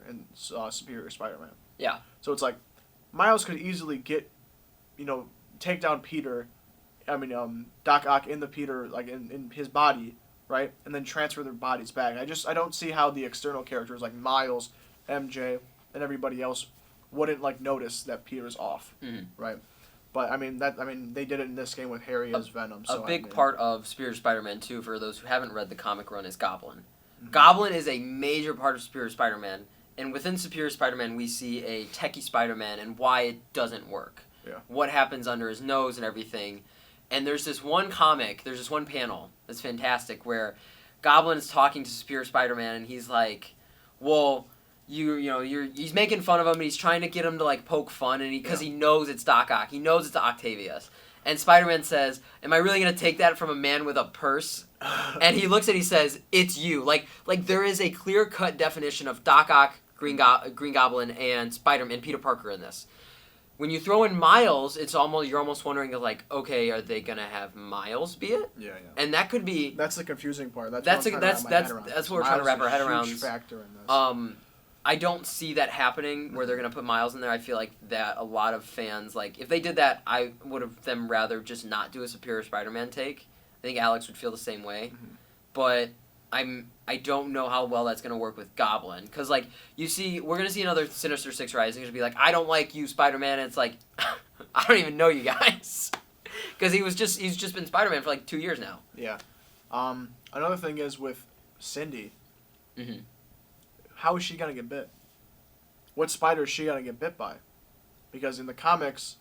in Superior Spider-Man. Yeah. So it's like Miles could easily get, take down Peter. Doc Ock in the Peter, like in his body, right, and then transfer their bodies back. I don't see how the external characters like Miles, MJ, and everybody else wouldn't like notice that Peter's off, right? But they did it in this game with Harry as Venom. So a big part of Superior Spider-Man 2, for those who haven't read the comic run, is Goblin. Mm-hmm. Goblin is a major part of Superior Spider-Man, and within Superior Spider-Man we see a techie Spider-Man and why it doesn't work. Yeah. What happens under his nose and everything. And there's this one panel that's fantastic where Goblin is talking to Superior Spider-Man and he's like, well, he's making fun of him and he's trying to get him to like poke fun and because he knows it's Doc Ock. He knows it's Octavius. And Spider-Man says, am I really going to take that from a man with a purse? And he looks and he says, it's you. Like there is a clear-cut definition of Doc Ock, Green Goblin, and Spider-Man, and Peter Parker in this. When you throw in Miles, you're almost wondering like, okay, are they gonna have Miles be it? Yeah. And that could be. That's the confusing part. That's what we're trying to wrap our head around. Huge factor in this. I don't see that happening where they're gonna put Miles in there. I feel like that a lot of fans, like if they did that, I would have them rather just not do a Superior Spider-Man take. I think Alex would feel the same way, but I don't know how well that's gonna work with Goblin, because like we're gonna see another Sinister Six Rising. It's gonna be like, I don't like you, Spider-Man. And it's like, I don't even know you guys, because he's just been Spider-Man for like 2 years now. Yeah. Another thing is with Cindy. Mm-hmm. How is she gonna get bit? What spider is she gonna get bit by? Because in the comics,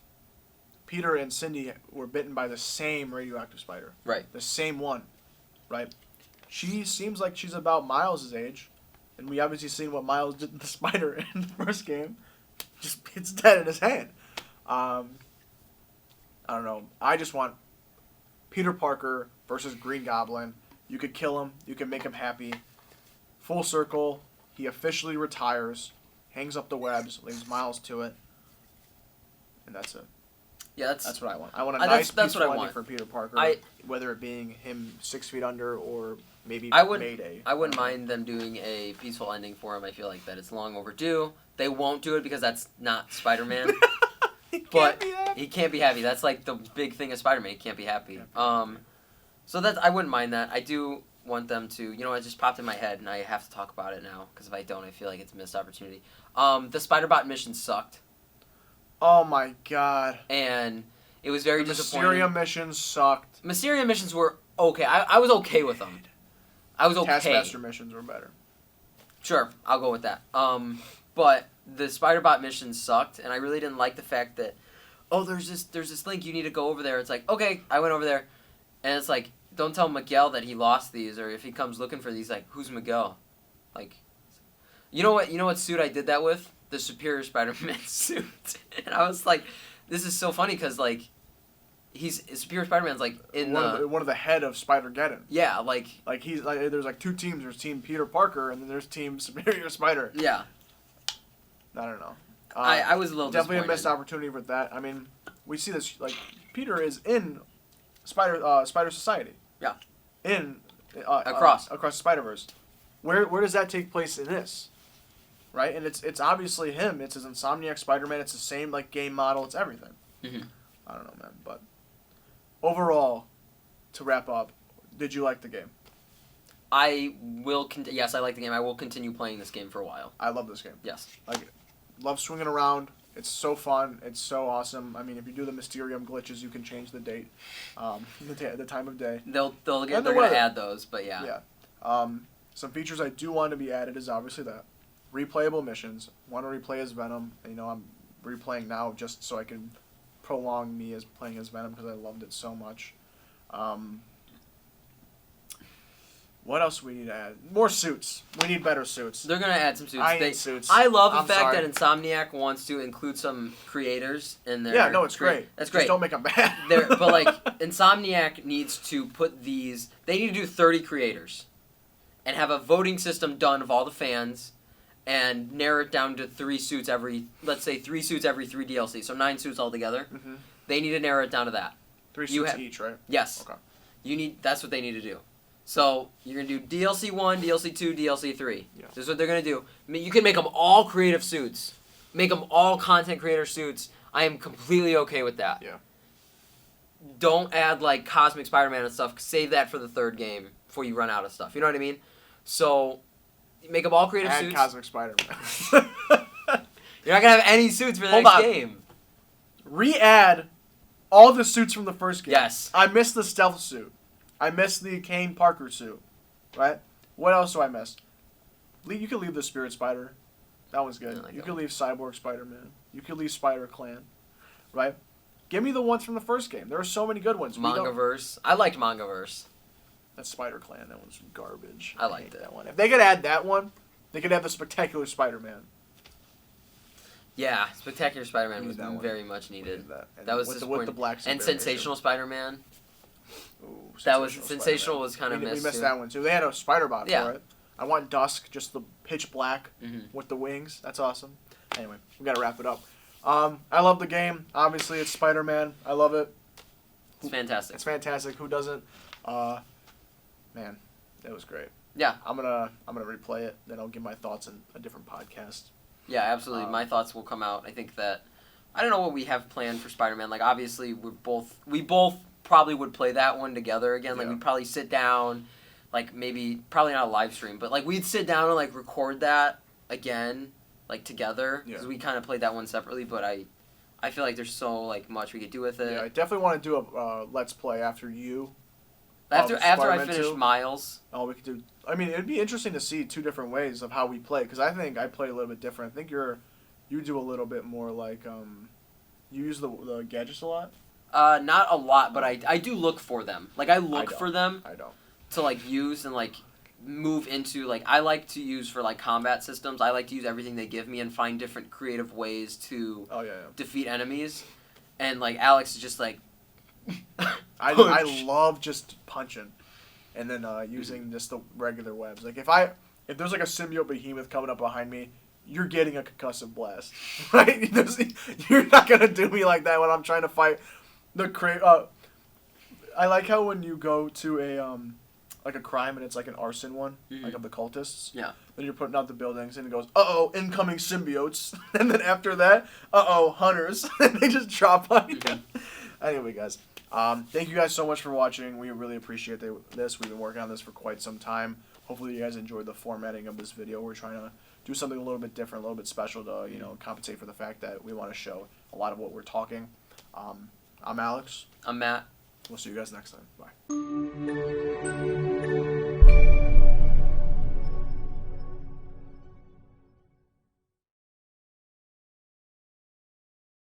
Peter and Cindy were bitten by the same radioactive spider. Right. The same one, right? She seems like she's about Miles' age, and we obviously seen what Miles did to the spider in the first game. It's dead in his hand. I don't know. I just want Peter Parker versus Green Goblin. You could kill him. You can make him happy. Full circle. He officially retires, hangs up the webs, leaves Miles to it, and that's it. Yeah, that's what I want. I want a nice, peaceful ending want for Peter Parker, whether it being him 6 feet under or maybe Mayday. I wouldn't mind them doing a peaceful ending for him. I feel like that it's long overdue. They won't do it because that's not Spider-Man. But he can't be happy. That's like the big thing of Spider-Man. He can't be happy. So I wouldn't mind that. I do want them to, it just popped in my head and I have to talk about it now because if I don't, I feel like it's a missed opportunity. The Spider-Bot mission sucked. Oh my god. And it was very disappointing. Mysteria missions sucked. Mysteria missions were okay. I was okay with them. I was okay. Taskmaster missions were better. Sure, I'll go with that. But the Spider-Bot missions sucked, and I really didn't like the fact that, there's this link, you need to go over there. It's like, okay, I went over there, and it's like, don't tell Miguel that he lost these, or if he comes looking for these, like, who's Miguel? Like, you know what suit I did that with? The Superior Spider-Man suit. And I was like, this is so funny because like he's Superior Spider-Man's like in one of the head of Spider-Geddon. Yeah, like he's like there's like two teams. There's Team Peter Parker and then there's Team Superior Spider. Yeah. I don't know. I was a little definitely disappointed. a missed opportunity with that. I mean, we see this like Peter is in Spider Society. Yeah. In across the Spider-Verse. Where does that take place in this? Right, and it's obviously him. It's his Insomniac Spider-Man. It's the same like game model. It's everything. Mm-hmm. I don't know, man. But overall, to wrap up, did you like the game? I will. Yes, I like the game. I will continue playing this game for a while. I love this game. Yes. Like, love swinging around. It's so fun. It's so awesome. I mean, if you do the Mysterium glitches, you can change the date, the time of day. They're gonna add those, but yeah. Yeah. Some features I do want to be added is obviously that replayable missions. Want to replay as Venom. You know, I'm replaying now just so I can prolong me as playing as Venom because I loved it so much. What else do we need to add? More suits. We need better suits. They're gonna add some suits. I need suits. I love the I'm fact sorry. that Insomniac wants to include some creators in there. Yeah, no, it's great. That's Just great. don't make them bad. But like Insomniac needs to put these. They need to do 30 creators, and have a voting system done of all the fans, and narrow it down to 3 suits every. Let's say 3 suits every 3 DLC, so 9 suits altogether. Mm-hmm. They need to narrow it down to that. 3 suits each, right? Yes. Okay. That's what they need to do. So you're gonna do DLC 1, DLC 2, DLC 3. Yeah. This is what they're gonna do. I mean, you can make them all creative suits, make them all content creator suits. I am completely okay with that. Yeah. Don't add like Cosmic Spider-Man and stuff. Save that for the 3rd game before you run out of stuff. You know what I mean? So make them all creative suits. Cosmic Spider-Man. You're not gonna have any suits for the Hold next on. game. Re-add all the suits from the first game. Yes. I missed the stealth suit. I missed the Kane Parker suit. Right? What else do I miss? You could leave the Spirit Spider. That one's good. You could leave Cyborg Spider-Man. You could leave Spider-Clan. Right? Give me the ones from the first game. There are so many good ones. Mangaverse. I liked Mangaverse. That's Spider-Clan. That one's garbage. I liked hate it. that one. If they could add that one, they could have the Spectacular Spider-Man. Yeah, Spectacular Spider-Man Need was that one. very much needed. And That was with disappointing. the black suit And variation. Sensational Spider-Man. Ooh, That was Spider-Man. Sensational was kind of We missed. missed too. that one too. They had a Spider-Bot Yeah. for it. I want Dusk, just the pitch black Mhm. with the wings. That's awesome. Anyway, we gotta wrap it up. I love the game. Obviously, it's Spider-Man. I love it. It's fantastic. It's fantastic. Who doesn't? Man, it was great. Yeah. I'm gonna replay it. Then I'll give my thoughts in a different podcast. Yeah, absolutely. My thoughts will come out. I think that I don't know what we have planned for Spider-Man. Like obviously we both probably would play that one together again. Like Yeah. we'd probably sit down, like maybe probably not a live stream, but like we'd sit down and like record that again, like together because we kind of played that one separately. But I feel like there's so like much we could do with it. Yeah, I definitely want to do a let's play after you. After I Spider-Man finish 2. Miles. Oh, we could do. I mean, it'd be interesting to see 2 different ways of how we play because I think I play a little bit different. I think you do a little bit more like you use the gadgets a lot. Not a lot, but I do look for them. Like I look for them. I don't. To like use and like move into like I like to use for like combat systems. I like to use everything they give me and find different creative ways to defeat enemies. And like Alex is just like I love just punching, and then using just the regular webs. Like if there's like a symbiote behemoth coming up behind me, you're getting a concussive blast, right? You're not gonna do me like that when I'm trying to fight the I like how when you go to a like a crime and it's like an arson one, like of the cultists. Yeah. Then you're putting out the buildings and it goes, uh-oh, incoming symbiotes. And then after that, uh-oh, hunters. And they just drop on you. Anyway, guys, thank you guys so much for watching. We really appreciate this. We've been working on this for quite some time. Hopefully you guys enjoyed the formatting of this video. We're trying to do something a little bit different, a little bit special to, compensate for the fact that we want to show a lot of what we're talking. I'm Alex. I'm Matt. We'll see you guys next time. Bye.